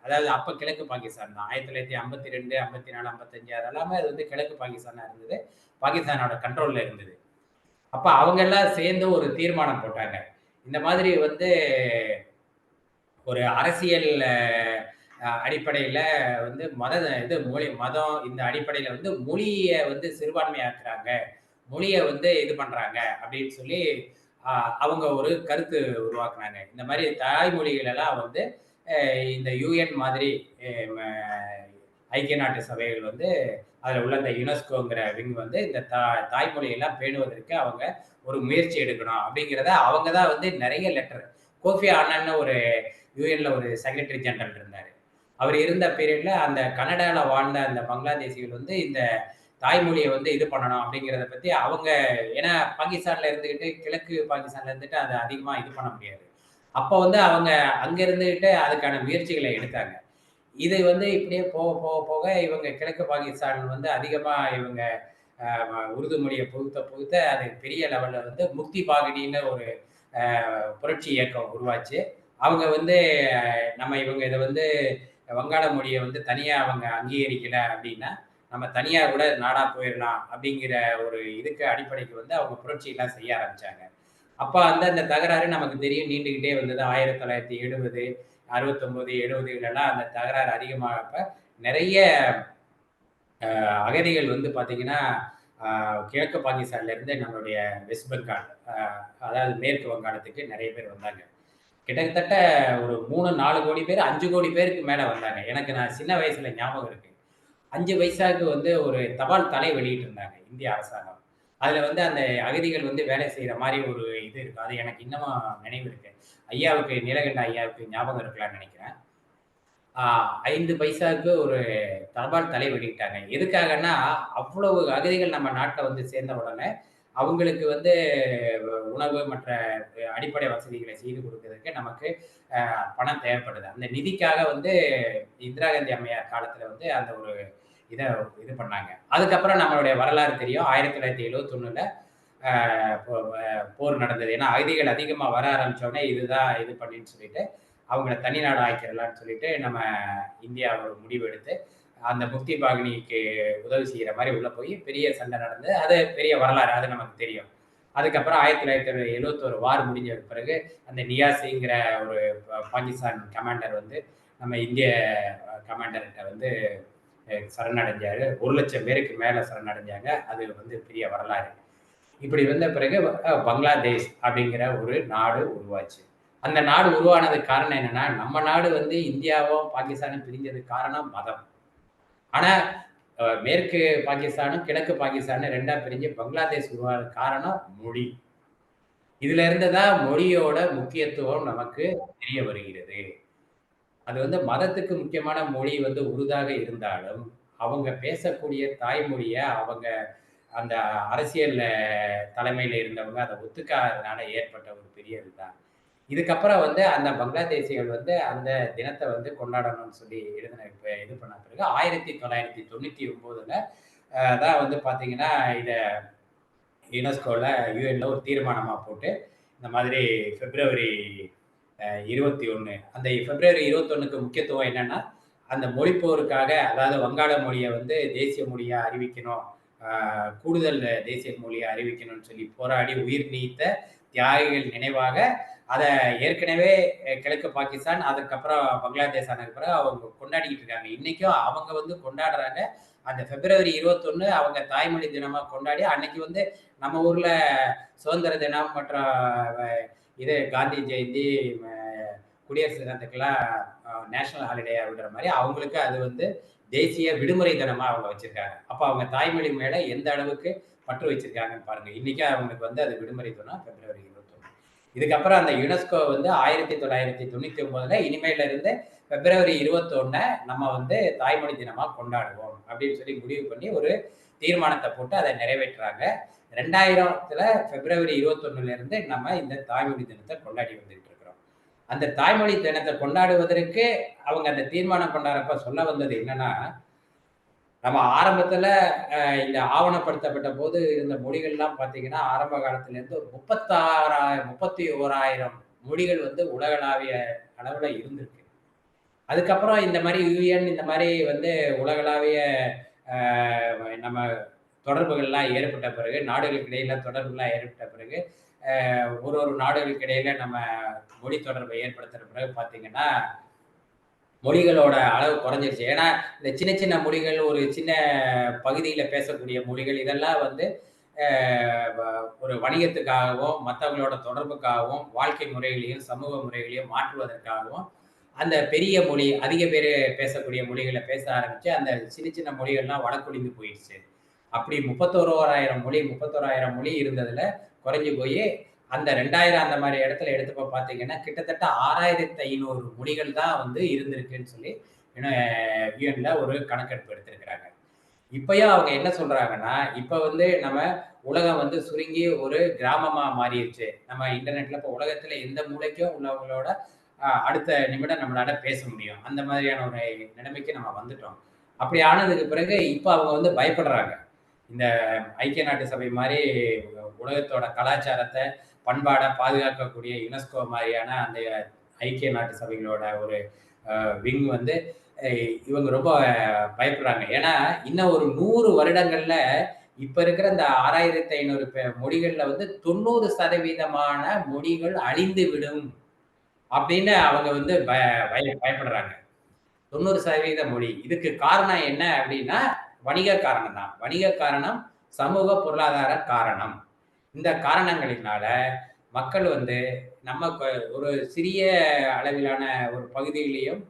அதாவது அப்ப கிழக்கு பாகிஸ்தான் தான். 1952, 54, 55 அதெல்லாமே அது வந்து கிழக்கு பாகிஸ்தானா இருந்தது. பாகிஸ்தானோட கண்ட்ரோல்ல இருந்தது. அப்ப அவங்க எல்லாம் சேர்ந்து ஒரு தீர்மானம் போட்டாங்க. இந்த மாதிரி வந்து ஒரு அரசியல் அடிப்படையில வந்து மதம் இந்த அடிப்படையில வந்து மொழிய வந்து சிறுபான்மையாக்குறாங்க. மொழிய வந்து இது பண்றாங்க அப்படின்னு சொல்லி அ அவங்க ஒரு கருத்து உருவாக்குனாங்க. இந்த மாரி தாய்மொழிகள் எல்லாம் வந்து இந்த யுஎன் மாதிரி அ ம ஐக்கிய நாட்டு சபைகள் வந்து அதுல உள்ள இந்த யுனெஸ்கோங்கிற விங் வந்து இந்த தாய்மொழியெல்லாம் பேணுவதற்கு அவங்க ஒரு முயற்சி எடுக்கணும் அப்படிங்கிறத அவங்க தான் வந்து நெறைய லெட்டர் கோஃபி ஆனன்னு ஒரு யுஎன்ல ஒரு செக்ரட்டரி ஜெனரல் இருந்தாரு. அவர் இருந்த பீரியட்ல அந்த கனடால வாழ்ந்த அந்த பங்களாதேசிகள் வந்து இந்த தாய்மொழிய வந்து இது பண்ணணும் அப்படிங்கிறத பத்தி அவங்க ஏன்னா பாகிஸ்தான்ல இருந்துகிட்டு கிழக்கு பாகிஸ்தான்ல இருந்துட்டு அத அதிகமா இது பண்ண முடியாது. அப்ப வந்து அவங்க அங்க இருந்துகிட்டு அதுக்கான முயற்சிகள எடுத்தாங்க. இது வந்து இப்படியே போக, போக, போக இவங்க கிழக்கு பாகிஸ்தான் வந்து அதிகமா இவங்க உருது மொழிய புகுத்த, புகுத்த அது பெரிய லெவல்ல வந்து முக்தி பாகினின்னு ஒரு புரட்சி இயக்கம் உருவாச்சு. அவங்க வந்து இவங்க இத வந்து வங்காள மொழிய வந்து தனியா அவங்க அங்கீகரிக்கல அப்படின்னா, நம்ம தனியா கூட நாடா போயிரலாம் அப்படிங்கிற ஒரு இதுக்கு அடிப்படைக்கு வந்து அவங்க புரட்சியெல்லாம் செய்ய ஆரம்பிச்சாங்க. அப்ப அந்த அந்த தகராறு நமக்கு தெரியும் நீண்டுகிட்டே வந்தது. 1970, 69, 70களெல்லாம் அந்த தகராறு அதிகமாகப்ப நெறைய அகதிகள் வந்து பார்த்தீங்கன்னா, அ கிழக்கு பாகிஸ்தான்ல இருந்து நம்மளுடைய வெஸ்ட் பெங்கால் அதாவது மேற்கு வங்காளத்துக்கு நெறைய பேர் வந்தாங்க. கிட்டத்தட்ட ஒரு 3, 4 கோடி பேர், 5 கோடி பேருக்கு மேல வந்தாங்க. எனக்கு நான் சின்ன வயசுல ஞாபகம் இருக்கு. 5 பைசாவுக்கு வந்து ஒரு தபால் தலை வெளியிட்டிருந்தாங்க இந்திய அரசாங்கம். அதுல வந்து அந்த அகதிகள் வந்து வேலை செய்ற மாரி ஒரு இது இருக்கு. அது எனக்கு இன்னமும் நினைவு இருக்கு. நீலகண்ட ஐயாவுக்கு ஞாபகம் இருக்கலாம்னு நெனைக்கிறேன். ஆ 5 பைசாவுக்கு ஒரு தபால் தலை வெளியிட்டாங்க. எதுக்காகன்னா, அவ்வளவு அகதிகள் நம்ம நாட்ல வந்து சேர்ந்த உடனே, அவங்களுக்கு வந்து உணவு மற்ற அடிப்படை வசதிகளை செய்து கொடுக்கிறதுக்கு நமக்கு பணம் தேவைப்படுது. அந்த நிதிக்காக வந்து இந்திரா காந்தி அம்மையார் காலத்துல வந்து அந்த ஒரு இத இது பண்ணாங்க. அதுக்கப்புறம் நம்மளுடைய வரலாறு தெரியும். 1971ல அ போ போர் நடந்தது. ஏன்னா அகதிகள் அதிகமா வர ஆரம்பிச்ச உடனே இதுதான் இது பண்ணின்னு சொல்லிட்டு, அவங்கள தனி நாடு ஆக்கிரலாம்ன்னு சொல்லிட்டு நம்ம இந்தியா ஒரு முடிவு எடுத்து, அந்த முக்தி பாகினிக்கு உதவி செய்ற மாரி உள்ள போய் பெரிய சண்டை நடந்தது. அது பெரிய வரலாறு. அது நமக்கு தெரியும். அதுக்கப்புறம் 1971 வார் முடிஞ்ச பிறகு, அந்த நியாசிங்கிற ஒரு பாகிஸ்தான் கமாண்டர் வந்து நம்ம இந்திய கமாண்டர்ட்ட வந்து சரணடைஞ்சாரு. 1,00,000 பேருக்கு மேல சரணடைஞ்சாங்க. அது வந்து பெரிய வரலாறு. இப்படி வந்த பிறகு பங்களாதேஷ் அப்படிங்கிற ஒரு நாடு உருவாச்சு. அந்த நாடு உருவானதுக்கு காரணம் என்னன்னா, நம்ம நாடு வந்து இந்தியாவும், பாகிஸ்தானும் பிரிஞ்சதுக்கு காரணம் மதம். ஆனா, மேற்கு பாகிஸ்தானும், கிழக்கு பாகிஸ்தானும் 2ஆ பிரிஞ்சு பங்களாதேஷ் உருவானதுக்கு காரணம் மொழி. இதுல இருந்து தான் மொழியோட முக்கியத்துவம் நமக்கு தெரிய வருகிறது. அது வந்து மதத்துக்கு முக்கியமான மொழி வந்து உருதாக இருந்தாலும், அவங்க பேசக்கூடிய தாய்மொழிய அவங்க அந்த அரசியல்ல தலைமையில இருந்தவங்க அத ஒத்துக்காததுனால ஏற்பட்ட ஒரு பெரிய இதுதான். இதுக்கப்புறம் வந்து அந்த பங்களாதேசிகள் வந்து அந்த தினத்த வந்து கொண்டாடணும்னு சொல்லி இது பண்ண பிறகு 1999ல தான் வந்து பார்த்தீங்கன்னா, இத யுனெஸ்கோல யுஎன்ல ஒரு தீர்மானமா போட்டு, இந்த மாதிரி பிப்ரவரி 21 அந்த பிப்ரவரி 21க்கு முக்கியத்துவம் என்னன்னா, அந்த மொழிப்போருக்காக அதாவது வங்காள மொழிய வந்து தேசிய மொழியா அறிவிக்கணும். கூடுதல் தேசிய மொழியா அறிவிக்கணும்னு சொல்லி போராடி உயிர் நீத்த தியாகிகள் நினைவாக அத ஏற்கனவே கிழக்கு பாகிஸ்தான், அதுக்கப்புறம் பங்களாதேஷ் ஆனதுக்கு பிறகு அவங்க கொண்டாடிக்கிட்டு இருக்காங்க. இன்னைக்கும் அவங்க வந்து கொண்டாடுறாங்க. அந்த பிப்ரவரி 21 அவங்க தாய்மொழி தினமா கொண்டாடி, அன்னைக்கு வந்து நம்ம ஊர்ல சுதந்திர தினம் மற்றும் இது காந்தி ஜெயந்தி, குடியரசு தினத்துக்கெல்லாம் நேஷனல் ஹாலிடேயா விடுற மாரி, அவங்களுக்கு அது வந்து தேசிய விடுமுறை தினமா அவங்க வச்சிருக்காங்க. அப்ப அவங்க தாய்மொழி மேல எந்த அளவுக்கு பற்று வச்சிருக்காங்கன்னு பாருங்க. இன்னைக்கும் அவங்களுக்கு வந்து அது விடுமுறை தினம் பிப்ரவரி 21. இதுக்கப்புறம் அந்த யுனெஸ்கோ வந்து 1999ல இனிமேல இருந்து பிப்ரவரி 21 நம்ம வந்து தாய்மொழி தினமா கொண்டாடுவோம் அப்படின்னு சொல்லி முடிவு பண்ணி ஒரு தீர்மானத்தை போட்டு அதை நிறைவேற்றுறாங்க. 2000த்துல பிப்ரவரி 21ல இருந்து நம்ம இந்த தாய்மொழி தினத்தை கொண்டாடி வந்துட்டு இருக்கிறோம். அந்த தாய்மொழி தினத்தை கொண்டாடுவதற்கு அவங்க அந்த தீர்மானம் கொண்டாடுறப்ப சொல்ல வந்தது என்னன்னா, நம்ம ஆரம்பத்துல இந்த ஆவணப்படுத்தப்பட்ட போது இருந்த மொழிகள்லாம் பார்த்தீங்கன்னா, ஆரம்ப காலத்துல இருந்து ஒரு 31,000 மொழிகள் வந்து உலகளாவிய அளவுல இருந்திருக்கு. அதுக்கப்புறம் இந்த மாரி யுஎன் இந்த மாரி வந்து உலகளாவிய அ நம்ம தொடர்புகள்லாம் ஏற்பட்ட பிறகு, நாடுகளுக்கு இடையில தொடர்புலாம் ஏற்பட்ட பிறகு, ஒரு ஒரு நாடுகளுக்கு இடையில நம்ம மொழி தொடர்பை ஏற்படுத்துற பிறகு பார்த்தீங்கன்னா, மொழிகளோட அளவு குறைஞ்சிருச்சு. ஏன்னா, இந்த சின்ன சின்ன மொழிகள், ஒரு சின்ன பகுதியில பேசக்கூடிய மொழிகள் இதெல்லாம் வந்து அ வ ஒரு வணிகத்துக்காகவும், மத்தவங்களோட தொடர்புக்காகவும், வாழ்க்கை முறைகளையும், சமூக முறைகளையும் மாற்றுவதற்காகவும், அந்த பெரிய மொழி, அதிக பேரு பேசக்கூடிய மொழிகள பேச ஆரம்பிச்சு, அந்த சின்ன சின்ன மொழிகள்லாம் வழக்கொழிந்து போயிடுச்சு. அப்படி 31,000 மொழி இருந்ததுல குறைஞ்சு போயி, அந்த 2000 அந்த மாரி இடத்துல எடுத்தப்ப பார்த்தீங்கன்னா, கிட்டத்தட்ட 6,500 மொழிகள் தான் வந்து இருந்திருக்குன்னு சொல்லி யுஎன்ல ஒரு கணக்கெடுப்பு எடுத்திருக்கிறாங்க. இப்பயும் அவங்க என்ன சொல்றாங்கன்னா, இப்ப வந்து நம்ம உலகம் வந்து சுருங்கி ஒரு கிராமமா மாறிருச்சு. நம்ம இன்டர்நெட்ல இப்ப உலகத்துல எந்த மூலைக்கும் உள்ளவங்களோட அடுத்த நிமிடம் நம்மளால பேச முடியும். அந்த மாதிரியான ஒரு நிலைமைக்கு நம்ம வந்துட்டோம். அப்படி ஆனதுக்கு பிறகு இப்ப அவங்க வந்து பயப்படுறாங்க. இந்த ஐக்கிய நாட்டு சபை மாரி உலகத்தோட கலாச்சாரத்த, பண்பாட பாதுகாக்கக்கூடிய யுனெஸ்கோ மாரியான அந்த ஐக்கிய நாட்டு சபைகளோட ஒரு விங் வந்து இவங்க ரொம்ப பயப்படுறாங்க. ஏன்னா, இன்னும் ஒரு 100 வருடங்கள்ல இப்ப இருக்கிற இந்த 6,500 மொழிகள்ல வந்து 90% மொழிகள் அழிந்து விடும் அப்படின்னு அவங்க வந்து பயப்படுறாங்க. 90% மொழி. இதுக்கு காரணம் என்ன அப்படின்னா, வணிக காரணம் தான். வணிக காரணம், சமூக பொருளாதார காரணம். இந்த காரணங்களினால மக்கள் வந்து நம்ம ஒரு சிறிய அளவிலான ஒரு பகுதியிலேயும்,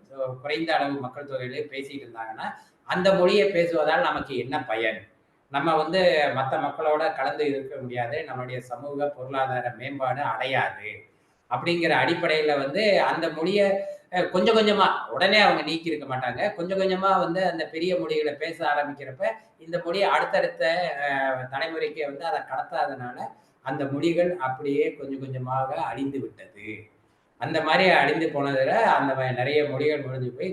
குறைந்த அளவு மக்கள் தொகையிலேயும் பேசிட்டு இருந்தாங்கன்னா, அந்த மொழிய பேசுவதால் நமக்கு என்ன பயன்? நம்ம வந்து மத்த மக்களோட கலந்து இருக்க முடியாது. நம்முடைய சமூக, பொருளாதார மேம்பாடு அடையாது. அப்படிங்கிற அடிப்படையில வந்து அந்த மொழிய கொஞ்சம் கொஞ்சமா, உடனே அவங்க நீக்கி இருக்க மாட்டாங்க. கொஞ்சம் கொஞ்சமா வந்து அந்த பெரிய மொழிகள பேச ஆரம்பிக்கிறப்ப, இந்த மொழி அடுத்தடுத்த தலைமுறைக்கு வந்து அத கடத்தாதனால, அந்த மொழிகள் அப்படியே கொஞ்சம் கொஞ்சமாக அழிந்து விட்டது. அந்த மாரி அழிந்து போனதுல அந்த நெறைய மொழிகள் முடிஞ்சு போய்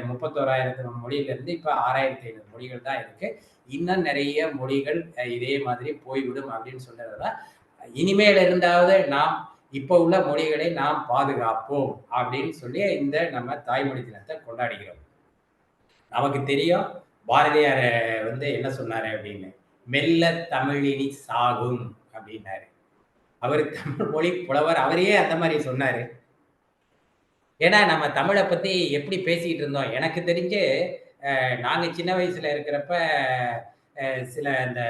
31,000 மொழியிலிருந்து இப்ப 6,500 மொழிகள் தான் இருக்கு. இன்னும் நெறைய மொழிகள் இதே மாதிரி போய்விடும் அப்படின்னு சொல்றது தான். இனிமேல் இருந்தாவது நாம் இப்ப உள்ள மொழிகளை நாம் பாதுகாப்போம் அப்படின்னு சொல்லி இந்த நம்ம தாய்மொழி தினத்தை கொண்டாடுகிறோம். நமக்கு தெரியும் பாரதியார் வந்து என்ன சொன்னாரு அப்படின்னு. மெல்ல தமிழினி சாகும் அப்படின்னாரு. அவரு தமிழ் மொழி புலவர். அவரையே அந்த மாதிரி சொன்னாரு. ஏன்னா நம்ம தமிழை பத்தி எப்படி பேசிக்கிட்டு இருந்தோம். எனக்கு தெரிஞ்சு நாங்க சின்ன வயசுல இருக்கிறப்ப சில இந்த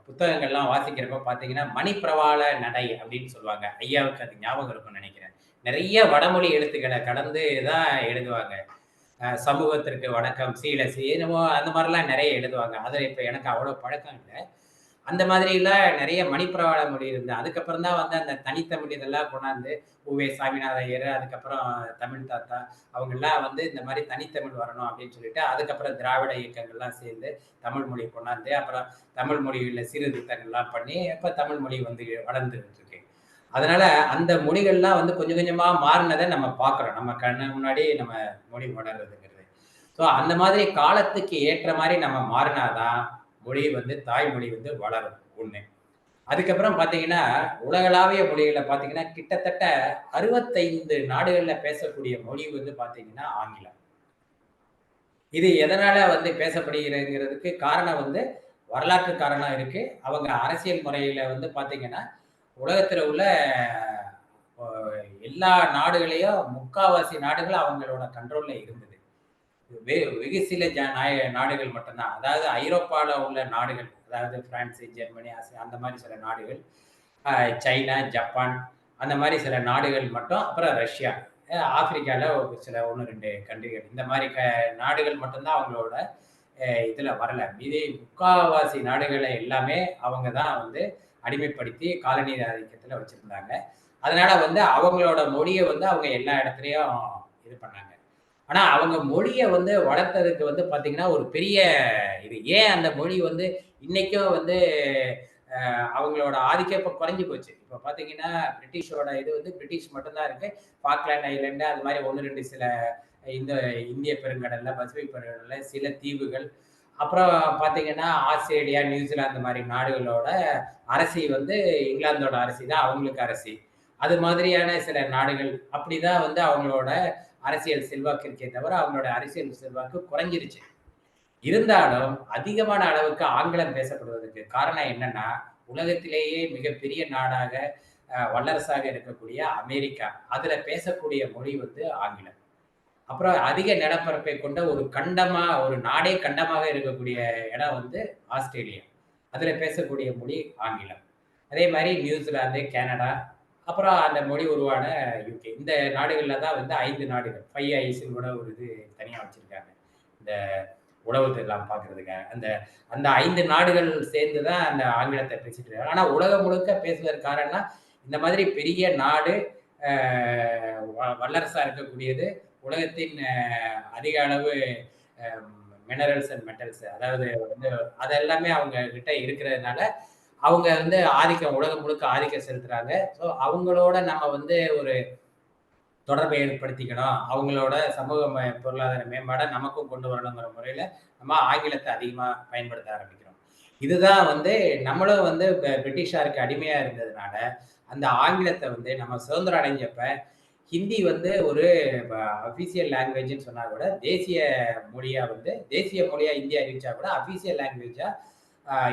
புத்தகங்கள்லாம் வாசிக்கிறப்ப பார்த்தீங்கன்னா, மணிப்பிரவாள நடை அப்படின்னு சொல்லுவாங்க. ஐயாவுக்கு அது ஞாபகம் இருக்கும்னு நெனைக்கிறேன். நெறைய வடமொழி எழுத்துக்கள கடந்து தான் எழுதுவாங்க. சமூகத்திற்கு வணக்கம், சீலசி என்னமோ அந்த மாரிலாம் நெறைய எழுதுவாங்க. அது இப்ப எனக்கு அவ்வளோ பழக்கம் இல்ல. அந்த மாதிரிலாம் நெறைய மணிப்பிரவாள மொழி இருந்து, அதுக்கப்புறம் தான் வந்து அந்த தனித்தமிழ் இதெல்லாம் கொண்டாந்து, உவே. சாமிநாத ஐயர், அதுக்கப்புறம் தமிழ் தாத்தா அவங்கலாம் வந்து இந்த மாரி தனித்தமிழ் வரணும் அப்படின்னு சொல்லிட்டு, அதுக்கப்புறம் திராவிட இயக்கங்கள்லாம் சேர்ந்து தமிழ் மொழிய கொண்டாந்து, அப்புறம் தமிழ் மொழியில சீர்திருத்தங்கள்லாம் பண்ணி, இப்ப தமிழ் மொழி வந்து வளர்ந்துகிட்டு இருக்கு. அதனால அந்த மொழிகள்லாம் வந்து கொஞ்சம் கொஞ்சமா மாறுனத நம்ம பார்க்குறோம். நம்ம கண்ணு முன்னாடி நம்ம மொழி வளர்றதுங்கிறது. ஸோ அந்த மாதிரி காலத்துக்கு ஏற்ற மாரி நம்ம மாறுனா தான் மொழி வந்து தாய்மொழி வந்து வளரும். 1. அதுக்கப்புறம் பார்த்தீங்கன்னா, உலகளாவிய மொழிகள பார்த்தீங்கன்னா, கிட்டத்தட்ட 65 நாடுகள்ல பேசக்கூடிய மொழி வந்து பார்த்தீங்கன்னா ஆங்கிலம். இது எதனால வந்து பேசப்படுகிறதுங்கிறதுக்கு காரணம் வந்து வரலாற்று காரணம் இருக்கு. அவங்க அரசியல் முறையில வந்து பார்த்தீங்கன்னா, உலகத்துல உள்ள அ எல்லா நாடுகளையும் 3/4வாசி நாடுகள் அவங்களோட கண்ட்ரோல்ல இருந்தது. வெகு சில நாடுகள் மட்டும் தான். அதாவது ஐரோப்பால உள்ள நாடுகள், அதாவது பிரான்ஸ், ஜெர்மனி, அந்த மாரி சில நாடுகள், அ சைனா, ஜப்பான் அந்த மாரி சில நாடுகள் மட்டும், அப்புறம் ரஷ்யா, ஆப்பிரிக்கால ஒரு சில 1, 2 கண்ட்ரிகள். இந்த மாரி நாடுகள் மட்டும் தான் அவங்களோட இதுல வரல. மீதி 3/4வாசி நாடுகள எல்லாமே அவங்க தான் வந்து அடிமைப்படுத்தி காலனி ஆதிக்கத்துல வச்சிருந்தாங்க. அதனால வந்து அவங்களோட மொழிய வந்து அவங்க எல்லா இடத்துலயும் இது பண்ணாங்க. ஆனா, அவங்க மொழிய வந்து வளர்த்ததுக்கு வந்து பார்த்தீங்கன்னா, ஒரு பெரிய இது. ஏன் அந்த மொழி வந்து இன்னைக்கும் வந்து அவங்களோட ஆதிக்கம் இப்ப குறைஞ்சு போச்சு. இப்ப பார்த்தீங்கன்னா, பிரிட்டிஷோட இது வந்து பிரிட்டிஷ் மட்டும் தான் இருக்கு. ஃபாக்லேண்ட் ஐலேண்ட் அது மாரி 1, 2 சில இந்த இந்திய பெருங்கடல்ல, பசிபிக் பெருங்கடல்ல சில தீவுகள். அப்புறம் பார்த்தீங்கன்னா, ஆஸ்திரேலியா, நியூசிலாந்து மாரி நாடுகளோட அரசி வந்து இங்கிலாந்தோட அரசி தான் அவங்களுக்கு அரசி. அது மாதிரியான சில நாடுகள். அப்படிதான் வந்து அவங்களோட அரசியல் செல்வாக்கு இருக்கே தவிர, அவங்களோட அரசியல் செல்வாக்கு குறைஞ்சிருச்சு. இருந்தாலும் அதிகமான அளவுக்கு ஆங்கிலம் பேசப்படுவதற்கு காரணம் என்னன்னா, உலகத்திலேயே மிகப்பெரிய நாடாக வல்லரசாக இருக்கக்கூடிய அமெரிக்கா. அதுல பேசக்கூடிய மொழி வந்து ஆங்கிலம். அப்புறம் அதிக நிலப்பரப்பை கொண்ட ஒரு கண்டமா ஒரு நாடே கண்டமாக இருக்கக்கூடிய இடம் வந்து ஆஸ்திரேலியா. அதுல பேசக்கூடிய மொழி ஆங்கிலம். அதே மாரி நியூசிலாந்து, கனடா, அப்புறம் அந்த மொழி உருவான யுகே. இந்த நாடுகள்ல தான் வந்து 5 நாடுகள். 5 ஐஸ்ன்னு கூட ஒரு இது தனியா வச்சிருக்காங்க. இந்த உளவுத்தெல்லாம் பார்க்கிறதுக்காக. அந்த அந்த 5 நாடுகள் சேர்ந்து தான் அந்த ஆங்கிலத்த பேசிட்டு இருக்காங்க. ஆனா உலகம் முழுக்க பேசுவதற்கு காரணம்னா, இந்த மாதிரி பெரிய நாடு, அ வல்லரசா இருக்கக்கூடியது, உலகத்தின் அதிக அளவு அ மினரல்ஸ் அண்ட் மெட்டல்ஸ் அதாவது வந்து அது எல்லாமே அவங்க கிட்ட இருக்கிறதுனால, அவங்க வந்து ஆதிக்கம் உலகம் முழுக்க ஆதிக்கம் செலுத்துறாங்க. ஸோ அவங்களோட நம்ம வந்து ஒரு தொடர்பை ஏற்படுத்திக்கணும். அவங்களோட சமூக பொருளாதார மேம்பாட நமக்கும் கொண்டு வரணுங்கிற முறையில, நம்ம ஆங்கிலத்த அதிகமா பயன்படுத்த ஆரம்பிக்கிறோம். இதுதான் வந்து நம்மளும் வந்து பிரிட்டிஷாருக்கு அடிமையா இருந்ததுனால, அந்த ஆங்கிலத்த வந்து நம்ம சுதந்திரம் அடைஞ்சப்ப, ஹிந்தி வந்து ஒரு ப அஃபிஷியல் லாங்குவேஜ்ன்னு சொன்னா கூட, தேசிய மொழியா வந்து தேசிய மொழியா இந்தியா அறிவிச்சா கூட, அஃபிஷியல் லாங்குவேஜா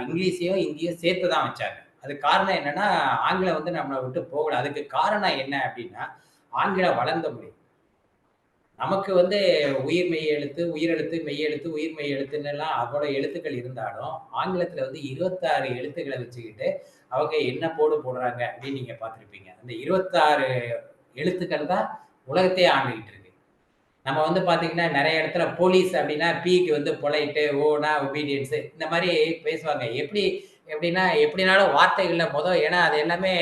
இங்கிலீஷையும், ஹிந்தியும் சேர்த்து தான் வச்சாங்க. அதுக்கு காரணம் என்னன்னா, ஆங்கிலம் வந்து நம்மள விட்டு போகல. அதுக்கு காரணம் என்ன அப்டின்னா, ஆங்கிலம் வளர்ந்த மொழி. நமக்கு வந்து உயிர் மெய் எழுத்து, உயிரெழுத்து, மெய்யெழுத்து, உயிர் மெய் எழுத்துன்னுலாம் அவ்வளோ எழுத்துக்கள் இருந்தாலும், ஆங்கிலத்தில வந்து 26 எழுத்துக்கள வச்சுக்கிட்டு, அவங்க என்ன போடுறாங்க அப்படின்னு நீங்க பார்த்திருப்பீங்க. அந்த 26 எழுத்துக்கள் தான் உலகத்தையே ஆண்டுகிட்டு இருக்கு. நம்ம வந்து பார்த்தீங்கன்னா, நெறைய இடத்துல போலீஸ் அப்படின்னா, பிக்கு வந்து பொலைட்டு, ஓனா ஒபீடியன்ஸ் இந்த மாரி பேசுவாங்க. எப்படின்னா, எப்படினாலும் வார்த்தைகள்ல ஏன்னா அது எல்லாமே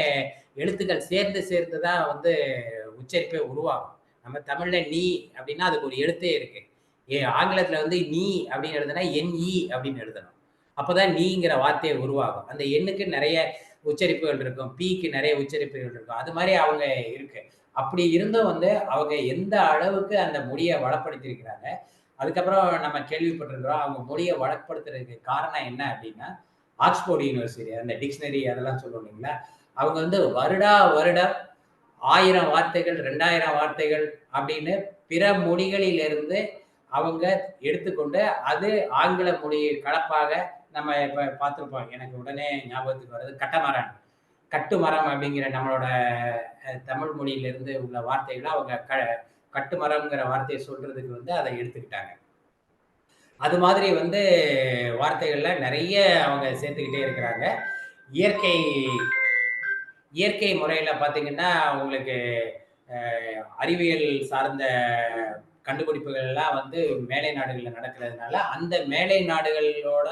எழுத்துக்கள் சேர்ந்து சேர்ந்து தான் வந்து உச்சரிப்பே உருவாகும். நம்ம தமிழ்ல நீ அப்படின்னா, அதுக்கு ஒரு எழுத்தே இருக்கு. ஆங்கிலத்தில வந்து நீ அப்படின்னு எழுதுனா, என்-இ அப்படின்னு எழுதணும். அப்பதான் நீங்கிற வார்த்தையே உருவாகும். அந்த எண்ணுக்கு நெறைய உச்சரிப்புகள் இருக்கும். பிக்கு நெறைய உச்சரிப்புகள் இருக்கும். அது மாரி அவங்க இருக்கு. அப்படி இருந்தும் வந்து அவங்க எந்த அளவுக்கு அந்த மொழிய வளப்படுத்தியிருக்கிறாங்க. அதுக்கப்புறம் நம்ம கேள்விப்பட்டிருக்கிறோம். அவங்க மொழிய வளப்படுத்துறதுக்கு காரணம் என்ன அப்படின்னா, ஆக்ஸ்போர்ட் யுனிவர்சிட்டி அந்த டிக்ஷனரி அதெல்லாம் சொல்லுவோம் இல்லைங்களா? அவங்க வந்து வருடா வருடம் 1000 வார்த்தைகள், 2000 வார்த்தைகள் அப்படின்னு பிற மொழிகளிலிருந்து அவங்க எடுத்துக்கொண்டு, அது ஆங்கில மொழி கலப்பாக நம்ம இப்ப பார்த்திருப்போம். எனக்கு உடனே ஞாபகத்துக்கு வர்றது கட்டமரான். கட்டுமரம் அப்படிங்கிற நம்மளோட தமிழ் மொழியிலிருந்து உள்ள வார்த்தைகள அவங்க கட்டுமரம்ங்கிற வார்த்தைய சொல்றதுக்கு வந்து அத எடுத்துக்கிட்டாங்க. அது மாதிரி வந்து வார்த்தைகள்ல நிறைய அவங்க சேர்த்துக்கிட்டே இருக்கிறாங்க. இயற்கை இயற்கை முறையில பார்த்தீங்கன்னா, உங்களுக்கு அறிவியல் சார்ந்த கண்டுபிடிப்புகள் எல்லாம் வந்து மேலை நாடுகள்ல நடக்கிறதுனால, அந்த மேலை நாடுகளோட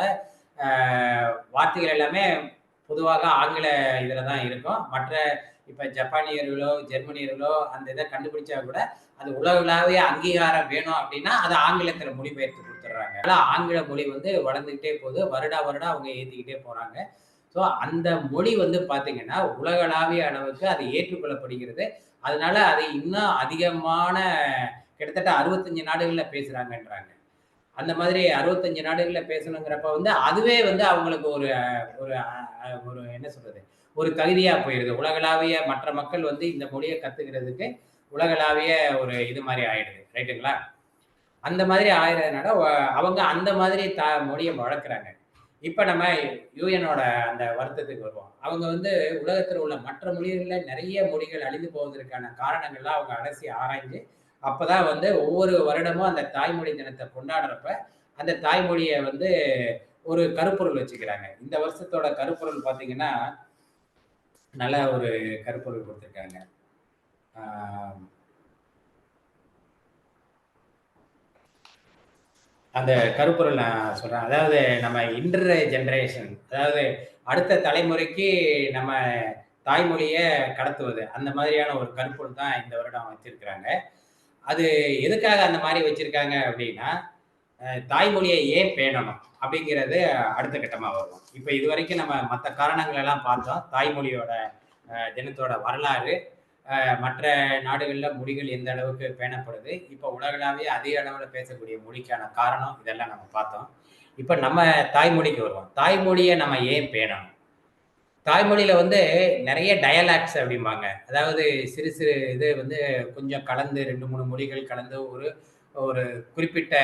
அ வார்த்தைகள் எல்லாமே பொதுவாக ஆங்கில இதுல தான் இருக்கும். மற்ற இப்ப ஜப்பானியர்களோ, ஜெர்மனியர்களோ அந்த இத கண்டுபிடிச்சா கூட, அது உலகளாவிய அங்கீகாரம் வேணும் அப்டின்னா, அத ஆங்கிலத்தில மொழிபெயர்த்து குடுத்துடுறாங்க. அதனால ஆங்கில மொழி வந்து வளர்ந்துகிட்டே போகுது. வருடா வருடம் அவங்க ஏத்திக்கிட்டே போறாங்க. ஸோ அந்த மொழி வந்து பார்த்தீங்கன்னா, உலகளாவிய அளவுக்கு அது ஏற்றுக்கொள்ளப்படுகிறது. அதனால அது இன்னும் அதிகமான கிட்டத்தட்ட 65 நாடுகள்ல பேசுறாங்கன்றாங்க. அந்த மாதிரி 65 நாடுகள்ல பேசணுங்கிறப்ப வந்து, அதுவே வந்து அவங்களுக்கு ஒரு ஒரு ஒரு என்ன சொல்றது? ஒரு தகுதியா போயிருது. உலகளாவிய மற்ற மக்கள் வந்து இந்த மொழிய கத்துக்கிறதுக்கு, உலகளாவிய ஒரு இது மாரி ஆயிடுது. ரைட்டுங்களா? அந்த மாதிரி ஆயிறதுனால, அவங்க அந்த மாதிரி மொழிய வளர்க்குறாங்க. இப்ப நம்ம யுஎன்னோட அந்த வருத்தத்துக்கு வருவோம். அவங்க வந்து உலகத்துல உள்ள மற்ற மொழிகள்ல நெறைய மொழிகள் அழிந்து போவதற்கான காரணங்கள்லாம் அவங்க அலசி ஆராய்ஞ்சு, அப்பதான் வந்து ஒவ்வொரு வருடமும் அந்த தாய்மொழி தினத்த கொண்டாடுறப்ப, அந்த தாய்மொழிய வந்து ஒரு கருப்பொருள் வச்சுக்கிறாங்க. இந்த வருஷத்தோட கருப்பொருள் பார்த்தீங்கன்னா, நல்ல ஒரு கருப்பொருள் குடுத்திருக்காங்க. ஆ அந்த கருப்பொருள் நான் சொல்றேன். அதாவது நம்ம ஜெனரேஷன் அதாவது அடுத்த தலைமுறைக்கு நம்ம தாய்மொழிய கடத்துவது. அந்த மாதிரியான ஒரு கருப்பொருள் தான் இந்த வருடம் வச்சிருக்கிறாங்க. அது எதுக்காக அந்த மாரி வச்சிருக்காங்க அப்டின்னா, தாய்மொழிய ஏன் பேணணும்? அப்படிங்கிறது அடுத்த கட்டமா வருவோம். இப்ப இதுவரைக்கும் நம்ம மத்த காரணங்கள் எல்லாம் பார்த்தோம். தாய்மொழியோட தினத்தோட வரலாறு, மற்ற நாடுகள்ல மொழிகள் எந்த அளவுக்கு பேணப்படுது. இப்ப உலகளாவிய அதிக அளவுல பேசக்கூடிய மொழிக்கான காரணம், இதெல்லாம் நம்ம பார்த்தோம். இப்ப நம்ம தாய்மொழிக்கு வருவோம். தாய்மொழிய நம்ம ஏன் பேணணும்? தாய்மொழியில வந்து நெறைய டயலாக்ட்ஸ் அப்படிம்பாங்க. அதாவது சிறு சிறு இது வந்து கொஞ்சம் கலந்து 2, 3 மொழிகள் கலந்து ஒரு ஒரு குறிப்பிட்ட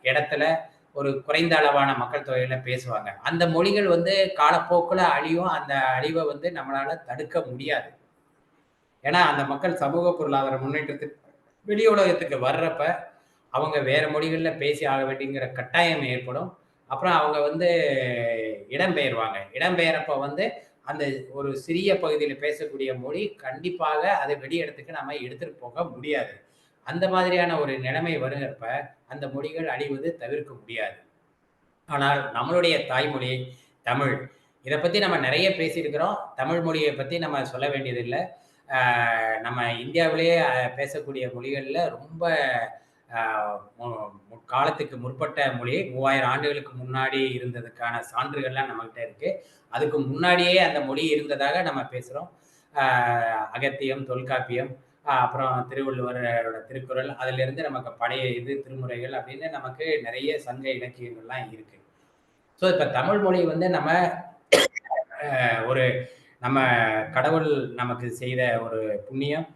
இடத்துல ஒரு குறைந்த அளவான மக்கள் தொகையில பேசுவாங்க. அந்த மொழிகள் வந்து காலப்போக்குல அழியும். அந்த அழிவ வந்து நம்மளால தடுக்க முடியாது. ஏன்னா, அந்த மக்கள் சமூக பொருளாதார முன்னேற்றத்துக்கு வெளி உலகத்துக்கு வர்றப்ப, அவங்க வேற மொழிகள்ல பேசி ஆக வேண்டியங்கிற கட்டாயம் ஏற்படும். அப்புறம் அவங்க வந்து இடம்பெயர்வாங்க. இடம்பெயர்றப்ப வந்து, அந்த ஒரு சிறிய பகுதியில பேசக்கூடிய மொழி கண்டிப்பாக அத வெளி இடத்துக்கு நம்ம எடுத்துட்டு போக முடியாது. அந்த மாதிரியான ஒரு நிலைமை வருகிறப்ப, அந்த மொழிகள் அழிவது தவிர்க்க முடியாது. ஆனால் நம்மளுடைய தாய்மொழி தமிழ். இத பத்தி நம்ம நெறைய பேசியிருக்கிறோம். தமிழ் மொழிய பத்தி நம்ம சொல்ல வேண்டியதில்ல. நம்ம இந்தியாவிலேயே பேசக்கூடிய மொழிகள்ல ரொம்ப அ மு முற்காலத்துக்கு முற்பட்ட மொழி. 3000 ஆண்டுகளுக்கு முன்னாடி இருந்ததுக்கான சான்றுகள்லாம் நம்மகிட்ட இருக்கு. அதுக்கு முன்னாடியே அந்த மொழி இருந்ததாக நம்ம பேசுறோம். அ அகத்தியம், தொல்காப்பியம், அப்புறம் திருவள்ளுவரோட திருக்குறள், அதிலிருந்து நமக்கு பழைய திருமுறைகள் அப்படின்னு நமக்கு நெறைய சங்க இலக்கியங்கள்லாம் இருக்கு. ஸோ இப்ப தமிழ் மொழி வந்து நம்ம ஒரு நம்ம கடவுள் நமக்கு செய்த ஒரு புண்ணியம்.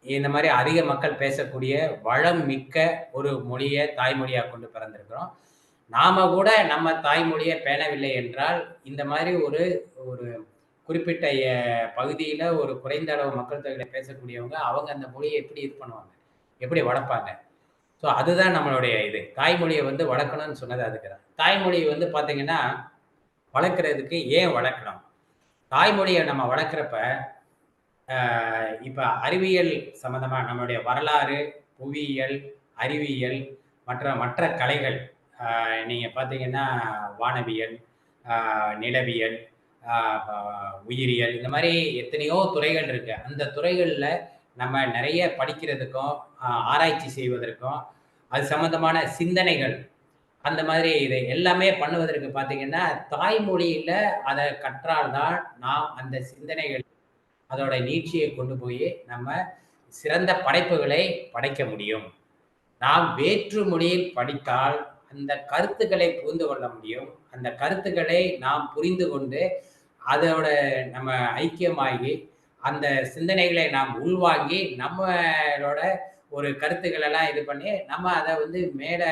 இந்த மாரி அதிக மக்கள் பேசக்கூடிய வளம் மிக்க ஒரு மொழிய தாய்மொழியா கொண்டு பிறந்திருக்கிறோம். நாம கூட நம்ம தாய்மொழிய பேணவில்லை என்றால், இந்த மாரி ஒரு ஒரு குறிப்பிட்ட பகுதியில ஒரு குறைந்த அளவு மக்கள் தொகையில பேசக்கூடியவங்க, அவங்க அந்த மொழிய எப்படி இது பண்ணுவாங்க? எப்படி வளர்ப்பாங்க? ஸோ அதுதான் நம்மளுடைய இது. தாய்மொழிய வந்து வளர்க்கணும்னு சொன்னது அதுக்கு தான். தாய்மொழிய வந்து பார்த்தீங்கன்னா, வளர்க்கிறதுக்கு ஏன் வளர்க்கணும்? தாய்மொழிய நம்ம வளர்க்கிறப்ப, அ இப்ப அறிவியல் சம்மந்தமா நம்மளுடைய வரலாறு, புவியியல், அறிவியல் மற்ற மற்ற கலைகள், நீங்க பார்த்தீங்கன்னா வானவியல், நிலவியல், அ ப உயிரியல் இந்த மாரி எத்தனையோ துறைகள் இருக்கு. அந்த துறைகள்ல நம்ம நெறைய படிக்கிறதுக்கும், ஆராய்ச்சி செய்வதற்கும், அது சம்மந்தமான சிந்தனைகள் அந்த மாதிரி இது எல்லாமே பண்ணுவதற்கு பார்த்தீங்கன்னா, தாய்மொழியில அத கற்றால் தான் நாம் அந்த சிந்தனைகள் அதோட நீட்சியை கொண்டு போய் நம்ம சிறந்த படைப்புகளை படைக்க முடியும். நாம் வேற்று மொழியில் படித்தால் அந்த கருத்துக்களை புரிந்து கொள்ள முடியும். அந்த கருத்துக்களை நாம் புரிந்து கொண்டு அதோட நம்ம ஐக்கியமாகி அந்த சிந்தனைகளை நாம் உள்வாங்கி நம்மளோட ஒரு கருத்துக்கள் எல்லாம் இது பண்ணி நம்ம அதை வந்து மேல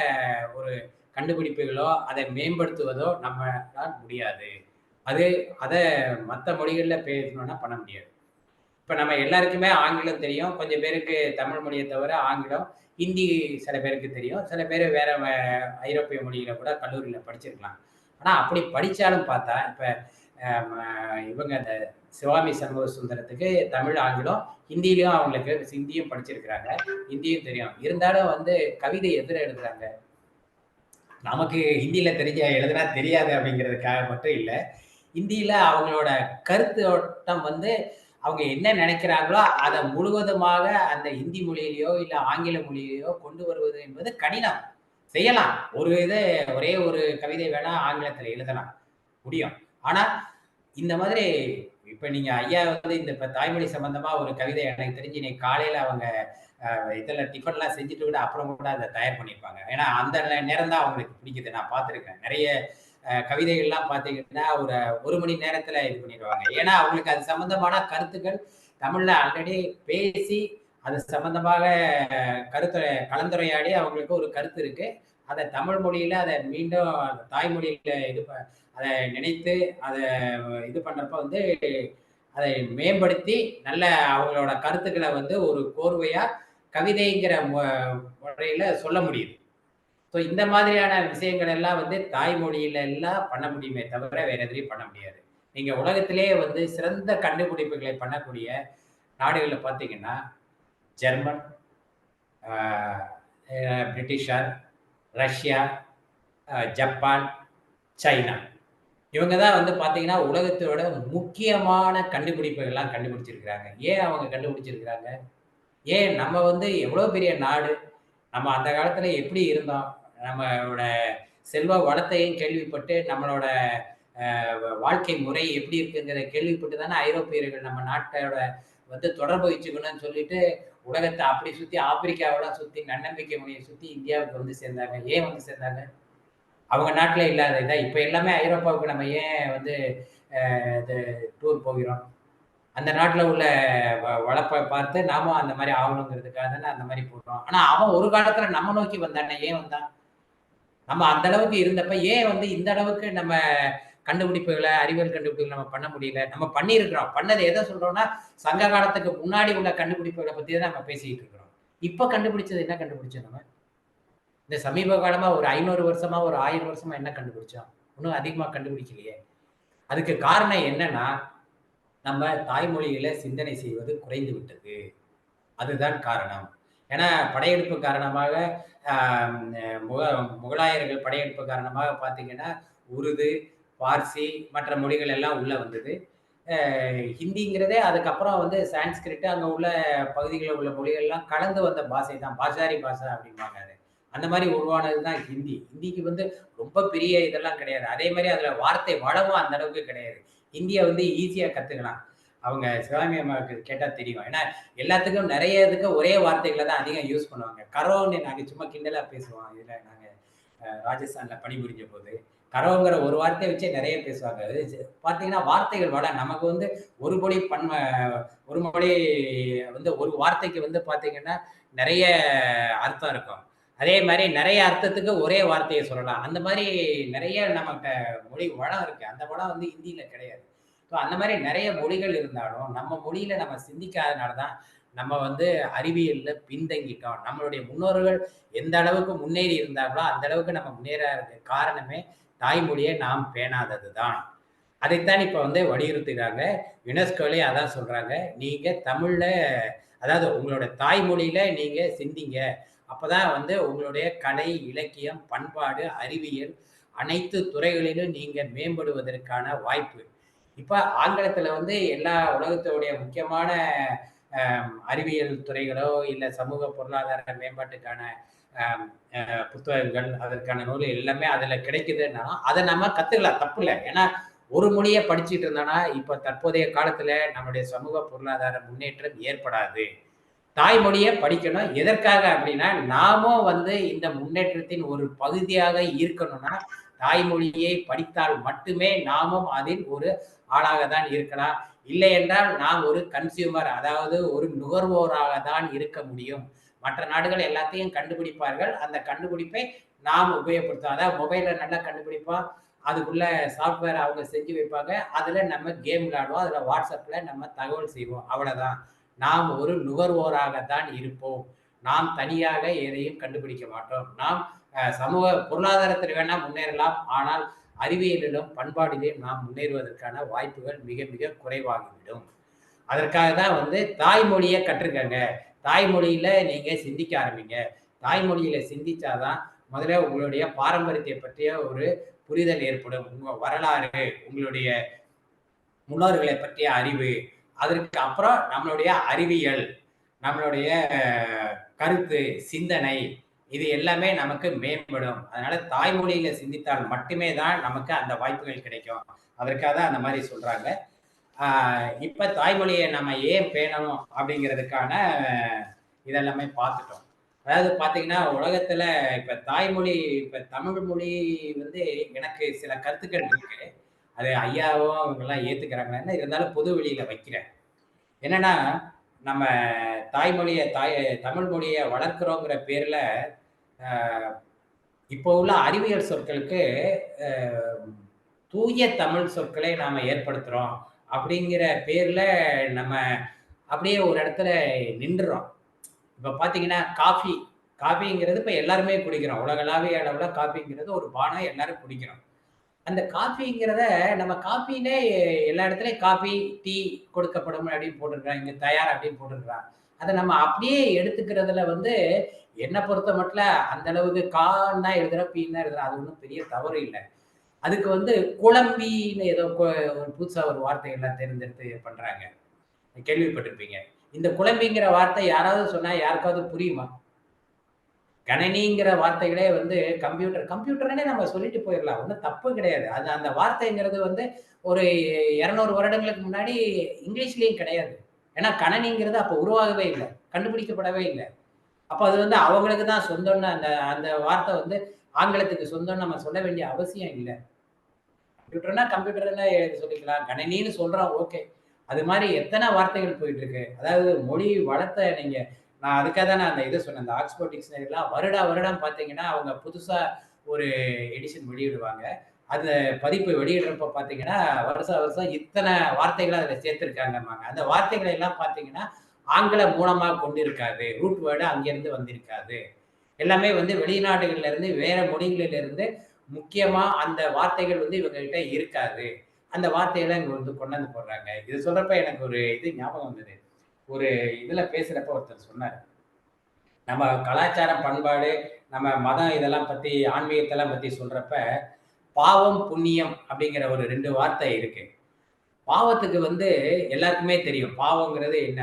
ஒரு கண்டுபிடிப்புகளோ அதை மேம்படுத்துவதோ நம்மளால் முடியாது. அது அத மத்த மொழிகள்ல பேசணும்னா பண்ண முடியாது. இப்ப நம்ம எல்லாருக்குமே ஆங்கிலம் தெரியும். கொஞ்சம் பேருக்கு தமிழ் மொழிய தவிர ஆங்கிலம். ஹிந்தி சில பேருக்கு தெரியும், சில பேர் வேற ஐரோப்பிய மொழியில கூட கல்லூரியில படிச்சிருக்கலாம். ஆனா அப்படி படிச்சாலும் பார்த்தா, இப்ப இவங்க இந்த சிவாமி சண்முக சுந்தரத்துக்கு தமிழ், ஆங்கிலம், ஹிந்தியிலயும் அவங்களுக்கு ஹிந்தியும் படிச்சிருக்கிறாங்க. ஹிந்தியும் தெரியும். இருந்தாலும் வந்து கவிதை எதுல எழுதுறாங்க? நமக்கு ஹிந்தியில எழுதுனா தெரியாது அப்படிங்கிறதுக்காக மட்டும் இல்ல. ஹிந்தியில அவங்களோட கருத்தோட்டம் வந்து அவங்க என்ன நினைக்கிறாங்களோ, அத முழுவதுமாக அந்த ஹிந்தி மொழியிலயோ, இல்ல ஆங்கில மொழியிலயோ கொண்டு வருவது என்பது கடினம். செய்யலாம். ஒரே ஒரு கவிதை வேணா ஆங்கிலத்துல எழுதலாம். முடியும். ஆனா, இந்த மாதிரி இப்ப நீங்க ஐயா வந்து இப்ப தாய்மொழி சம்பந்தமா ஒரு கவிதை எனக்கு தெரிஞ்சு இன்னைக்கு காலையில அவங்க இதுல டிஃபன்லாம் செஞ்சுட்டு கூட அப்புறம் கூட அத தயார் பண்ணியிருப்பாங்க. ஏன்னா, அந்த நேரம் தான் அவங்களுக்கு பிடிக்குது. நான் பார்த்துருக்கேன். நெறைய கவிதைகள்லாம் பார்த்தீங்கன்னா, ஒரு 1 மணி நேரத்துல இது பண்ணிருவாங்க. ஏன்னா, அவங்களுக்கு அது சம்பந்தமான கருத்துக்கள் தமிழ்ல ஆல்ரெடி பேசி, அது சம்பந்தமாக கலந்துரையாடி அவங்களுக்கு ஒரு கருத்து இருக்கு. அத தமிழ் மொழியில அத மீண்டும் தாய்மொழியில அத நினைத்து, அத இது பண்றப்ப வந்து அதை மேம்படுத்தி, நல்ல அவங்களோட கருத்துக்கள வந்து ஒரு கோர்வையா கவிதைங்கிற முறையில சொல்ல முடியுது. ஸோ இந்த மாதிரியான விஷயங்கள் எல்லாம் வந்து தாய்மொழியில எல்லாம் பண்ண முடியுமே தவிர வேற எதுலயும் பண்ண முடியாது. நீங்க உலகத்திலேயே வந்து சிறந்த கண்டுபிடிப்புகளை பண்ணக்கூடிய நாடுகள்ல பார்த்தீங்கன்னா, ஜெர்மன், ஆ பிரிட்டிஷார், ரஷ்யா, ஜப்பான், சைனா. இவங்க தான் வந்து பார்த்தீங்கன்னா, உலகத்தோட முக்கியமான கண்டுபிடிப்புகள்லாம் கண்டுபிடிச்சிருக்கிறாங்க. ஏன் அவங்க கண்டுபிடிச்சிருக்கிறாங்க? ஏன் நம்ம வந்து எவ்வளோ பெரிய நாடு? நம்ம அந்த காலத்துல எப்படி இருந்தோம்? நம்மளோட செல்வ வளத்தையும் கேள்விப்பட்டு, நம்மளோட வாழ்க்கை முறை எப்படி இருக்குங்கிறத கேள்விப்பட்டு தானே ஐரோப்பியர்கள் நம்ம நாட்டோட வந்து தொடர்பு வச்சுக்கணும்னு சொல்லிட்டு, உலகத்த அப்படி சுத்தி ஆப்பிரிக்காவெல்லாம் சுத்தி, நன்னம்பிக்கை முனைய சுத்தி இந்தியாவுக்கு வந்து சேர்ந்தாங்க. ஏன் வந்து சேர்ந்தாங்க? அவங்க நாட்டுல இல்லாத இதா இப்ப எல்லாமே ஐரோப்பாவுக்கு நம்ம ஏன் வந்து இது டூர் போகிறோம்? அந்த நாட்டுல உள்ள வளப்ப பார்த்து நாமும் அந்த மாரி ஆகணுங்கிறதுக்காக தானே அந்த மாரி போறோம். ஆனா அவன் ஒரு காலத்துல நம்ம நோக்கி வந்தானே, ஏன் வந்தான்? நம்ம அந்த அளவுக்கு இருந்தப்ப ஏன் வந்து இந்த அளவுக்கு நம்ம கண்டுபிடிப்புகள, அறிவியல் கண்டுபிடிப்புகள நம்ம பண்ண முடியல? நம்ம பண்ணியிருக்கிறோம். பண்ணது எத சொல்றோம்னா, சங்க காலத்துக்கு முன்னாடி உள்ள கண்டுபிடிப்புகள பத்தி தான் நம்ம பேசிக்கிட்டு இருக்கிறோம். இப்ப கண்டுபிடிச்சது என்ன கண்டுபிடிச்சோம் நம்ம? இந்த சமீப காலமா ஒரு 500 வருஷமா, ஒரு 1000 வருஷமா என்ன கண்டுபிடிச்சோம்? ஒண்ணும் அதிகமா கண்டுபிடிக்கலையே. அதுக்கு காரணம் என்னன்னா, நம்ம தாய்மொழியில சிந்தனை செய்வது குறைந்து விட்டது. அதுதான் காரணம். ஏன்னா படையெடுப்பு காரணமாக ஆ முகலாயர்கள் படையெடுப்பு காரணமாக பார்த்தீங்கன்னா, உருது, பார்சி மற்ற மொழிகள் எல்லாம் உள்ள வந்தது. ஹிந்திங்கிறதே அதுக்கப்புறம் வந்து சான்ஸ்கிரிட் அங்க உள்ள பகுதிகள்ல உள்ள மொழிகள்லாம் கலந்து வந்த பாஷை தான். பாஷாரி பாஷா அப்படிம்பாங்க அது. அந்த மாரி உருவானது தான் ஹிந்தி. ஹிந்திக்கு வந்து ரொம்ப பெரிய இதெல்லாம் கிடையாது. அதே மாரி அதுல வார்த்தை வளமும் அந்த அளவுக்கு கிடையாது. ஹிந்திய வந்து ஈஸியா கத்துக்கலாம். அவங்க சிவாமி அம்மாவுக்கு கேட்டா தெரியும். ஏன்னா எல்லாத்துக்கும் நெறைய இதுக்கு ஒரே வார்த்தைகள தான் அதிகம் யூஸ் பண்ணுவாங்க. கரோன்னு நாங்க சும்மா கிண்டலா பேசுவோம். இதுல நாங்க ராஜஸ்தான்ல பணிபுரிஞ்ச போது. கரோங்கிற ஒரு வார்த்தைய வச்சே நெறைய பேசுவாங்க. அது பார்த்தீங்கன்னா, வார்த்தைகள் வளம். நமக்கு வந்து ஒரு மொழி ஒரு மொழி வந்து ஒரு வார்த்தைக்கு வந்து பார்த்தீங்கன்னா, நெறைய அர்த்தம் இருக்கும். அதே மாரி நெறைய அர்த்தத்துக்கு ஒரே வார்த்தைய சொல்லலாம். அந்த மாரி நெறைய நமக்கு மொழி வளம் இருக்கு. அந்த வளம் வந்து ஹிந்தியில கிடையாது. ஸோ அந்த மாரி நெறைய மொழிகள் இருந்தாலும், நம்ம மொழியில நம்ம சிந்திக்காதனால தான், நம்ம வந்து அறிவியல்ல பின்தங்கிட்டோம். நம்மளுடைய முன்னோர்கள் எந்த அளவுக்கு முன்னேறி இருந்தார்களோ, அந்த அளவுக்கு நம்ம முன்னேறாததுக்கு காரணமே தாய்மொழியை நாம் பேணாதது தான். அதைத்தான் இப்ப வந்து வலியுறுத்துகிறாங்க. யுனெஸ்கோலயே அதான் சொல்றாங்க. நீங்க தமிழ்ல அதாவது உங்களோட தாய்மொழியில நீங்க சிந்திங்க. அப்பதான் வந்து உங்களுடைய கலை, இலக்கியம், பண்பாடு, அறிவியல் அனைத்து துறைகளிலும் நீங்க மேம்படுவதற்கான வாய்ப்பு. இப்ப ஆங்கிலத்துல வந்து எல்லா உலகத்துடைய முக்கியமான அறிவியல் துறைகளோ, இல்ல சமூக பொருளாதார மேம்பாட்டுக்கான அம் புத்தகங்கள், அதற்கான நூல் எல்லாமே அதுல கிடைக்குதுன்னா, அத நம்ம கத்துக்கலாம். தப்பில்ல. ஏன்னா, ஒரு மொழிய படிச்சுட்டு இருந்தோம்னா, இப்ப தற்போதைய காலத்துல நம்முடைய சமூக பொருளாதார முன்னேற்றம் ஏற்படாது. தாய்மொழிய படிக்கணும். எதற்காக அப்படின்னா, நாமும் வந்து இந்த முன்னேற்றத்தின் ஒரு பகுதியாக இருக்கணும்னா, தாய்மொழியை படித்தால் மட்டுமே நாமும் அதில் ஒரு ஆளாக தான் இருக்கலாம். இல்லை என்றால் நாம் ஒரு கன்சியூமர் அதாவது ஒரு நுகர்வோராக தான் இருக்க முடியும். மற்ற நாடுகள் எல்லாத்தையும் கண்டுபிடிப்பார்கள். அந்த கண்டுபிடிப்பை நாம் உபயோகப்படுத்துவோம். அதாவது மொபைல்ல நல்லா கண்டுபிடிப்போம். அதுக்குள்ள சாஃப்ட்வேர் அவங்க செஞ்சு வைப்பாங்க. அதுல நம்ம கேம் விளையாடுவோம். அதுல WhatsAppல நம்ம தகவல் செய்வோம். அவ்வளவுதான். நாம் ஒரு நுகர்வோராக தான் இருப்போம். நாம் தனியாக எதையும் கண்டுபிடிக்க மாட்டோம். நாம் சமூக பொருளாதாரத்தில் வேணா முன்னேறலாம். ஆனால் அறிவியலிலும் பண்பாடிலும் நாம் முன்னேறுவதற்கான வாய்ப்புகள் மிக மிக குறைவாகிவிடும். அதற்காக தான் வந்து தாய்மொழியை கற்றுக்கங்க. தாய்மொழியில நீங்க சிந்திக்க ஆரம்பிங்க. தாய்மொழியில சிந்திச்சாதான் முதல்ல உங்களுடைய பாரம்பரியத்தை பற்றிய ஒரு புரிதல் ஏற்படும். உங்க வரலாறு, உங்களுடைய முன்னோர்களை பற்றிய அறிவு, அதற்கு அப்புறம் நம்மளுடைய அறிவியல், நம்மளுடைய கருத்து, சிந்தனை இது எல்லாமே நமக்கு மேம்படும். அதனால தாய்மொழியில சிந்தித்தால் மட்டுமே தான் நமக்கு அந்த வாய்ப்புகள் கிடைக்கும். அதற்காக தான் அந்த மாதிரி சொல்றாங்க. இப்ப தாய்மொழியை நம்ம ஏன் பேணணும் அப்படிங்கிறதுக்கான இதெல்லாமே பார்த்துட்டோம். அதாவது பார்த்தீங்கன்னா, உலகத்துல இப்ப தாய்மொழி இப்ப தமிழ் மொழி வந்து எனக்கு சில கருத்துக்கள் இருக்கு. அது ஐயாவும் இவங்கெல்லாம் ஏத்துக்கிறாங்கன்னு இருந்தாலும் பொது வெளியில வைக்கிறேன். என்னன்னா, நம்ம தமிழ் மொழிய வளர்க்கிறோங்கிற பேர்ல, அ இப்போ உள்ள அறிவியல் சொற்களுக்கு அ தூய தமிழ் சொற்களை நாம ஏற்படுத்துறோம். அப்படிங்கிற பேர்ல நம்ம அப்படியே ஒரு இடத்துல நின்றுறோம். இப்ப பார்த்தீங்கன்னா, காஃபிங்கிறது இப்ப எல்லாருமே குடிக்கிறோம். உலகளாவிய அளவுல காஃபிங்கிறது ஒரு பானம் எல்லாரும் குடிக்கிறோம். அந்த காஃபிங்கிறத நம்ம காஃபின்னே எல்லா இடத்துலயும் காஃபி, டீ கொடுக்கப்படும் அப்படின்னு போட்டிருக்கிறான். இங்க தயார் அப்படின்னு போட்டிருக்கிறான். அத நம்ம அப்படியே எடுத்துக்கிறதுல வந்து என்ன பொறுத்த மட்டும் அந்த அளவுக்கு கான்னு தான் எழுதுறோம், பீன்னு தான் எழுதுறோம். அது ஒண்ணும் பெரிய தவறு இல்ல. அதுக்கு வந்து குழம்பின்னு ஏதோ ஒரு புதுசா ஒரு வார்த்தைகள்லாம் தேர்ந்தெடுத்து பண்றாங்க. கேள்விப்பட்டிருப்பீங்க. இந்த குழம்பிங்கிற வார்த்தை யாராவது சொன்னா யாருக்காவது புரியுமா? கணனிங்கிற வார்த்தைகளே வந்து கம்ப்யூட்டர்னே நம்ம சொல்லிட்டு போயிடலாம். ஒண்ணும் தப்பு கிடையாது. அது அந்த வார்த்தைங்கிறது வந்து ஒரு 200 வருடங்களுக்கு முன்னாடி இங்கிலீஷ்லயும் கிடையாது. ஏன்னா கணனிங்கிறது அப்ப உருவாகவே இல்ல. கண்டுபிடிக்கப்படவே இல்ல. அப்ப அது வந்து அவங்களுக்கு தான் சொந்தம்னு அந்த அந்த வார்த்தை வந்து ஆங்கிலத்துக்கு சொந்தம்னு நம்ம சொல்ல வேண்டிய அவசியம் இல்ல. கம்ப்யூட்டர்னா சொல்லிக்கலாம். கணினின்னு சொல்றோம் ஓகே. அது மாரி எத்தன வார்த்தைகள் போயிட்டு இருக்கு. அதாவது மொழி வளத்த நான் அதுக்காக தான் நான் அந்த இத சொன்னேன். அந்த ஆக்ஸ்போர்ட் டிக்ஷனரிலாம் வருடம் பார்த்தீங்கன்னா, அவங்க புதுசா ஒரு எடிஷன் வெளியிடுவாங்க. அந்த பதிப்பு வெளியிடுறப்ப பார்த்தீங்கன்னா, வருஷம் இத்தன வார்த்தைகள அதில சேர்த்திருக்காங்கம்பாங்க. அந்த வார்த்தைகள எல்லாம் பார்த்தீங்கன்னா, ஆங்கிலம் மூலமா கொண்டிருக்காது. ரூட் வேர்டு அங்கேருந்து வந்திருக்காது. எல்லாமே வந்து வெளிநாடுகள்ல இருந்து வேற மொழிகளிலிருந்து முக்கியமா அந்த வார்த்தைகள் வந்து இவங்க கிட்ட இருக்காது. அந்த வார்த்தையெல்லாம் இங்க வந்து கொண்டாந்து போடுறாங்க. இது சொல்றப்ப எனக்கு ஒரு இது ஞாபகம் வந்தது. ஒரு இதுல பேசுறப்ப ஒருத்தர் சொன்னாரு. நம்ம கலாச்சாரம், பண்பாடு, நம்ம மதம் இதெல்லாம் பத்தி, ஆன்மீகத்தெல்லாம் பத்தி சொல்றப்ப, பாவம், புண்ணியம் அப்படிங்கிற ஒரு 2 வார்த்தை இருக்கு. பாவத்துக்கு வந்து எல்லாருக்குமே தெரியும். பாவம்ங்கிறது என்ன?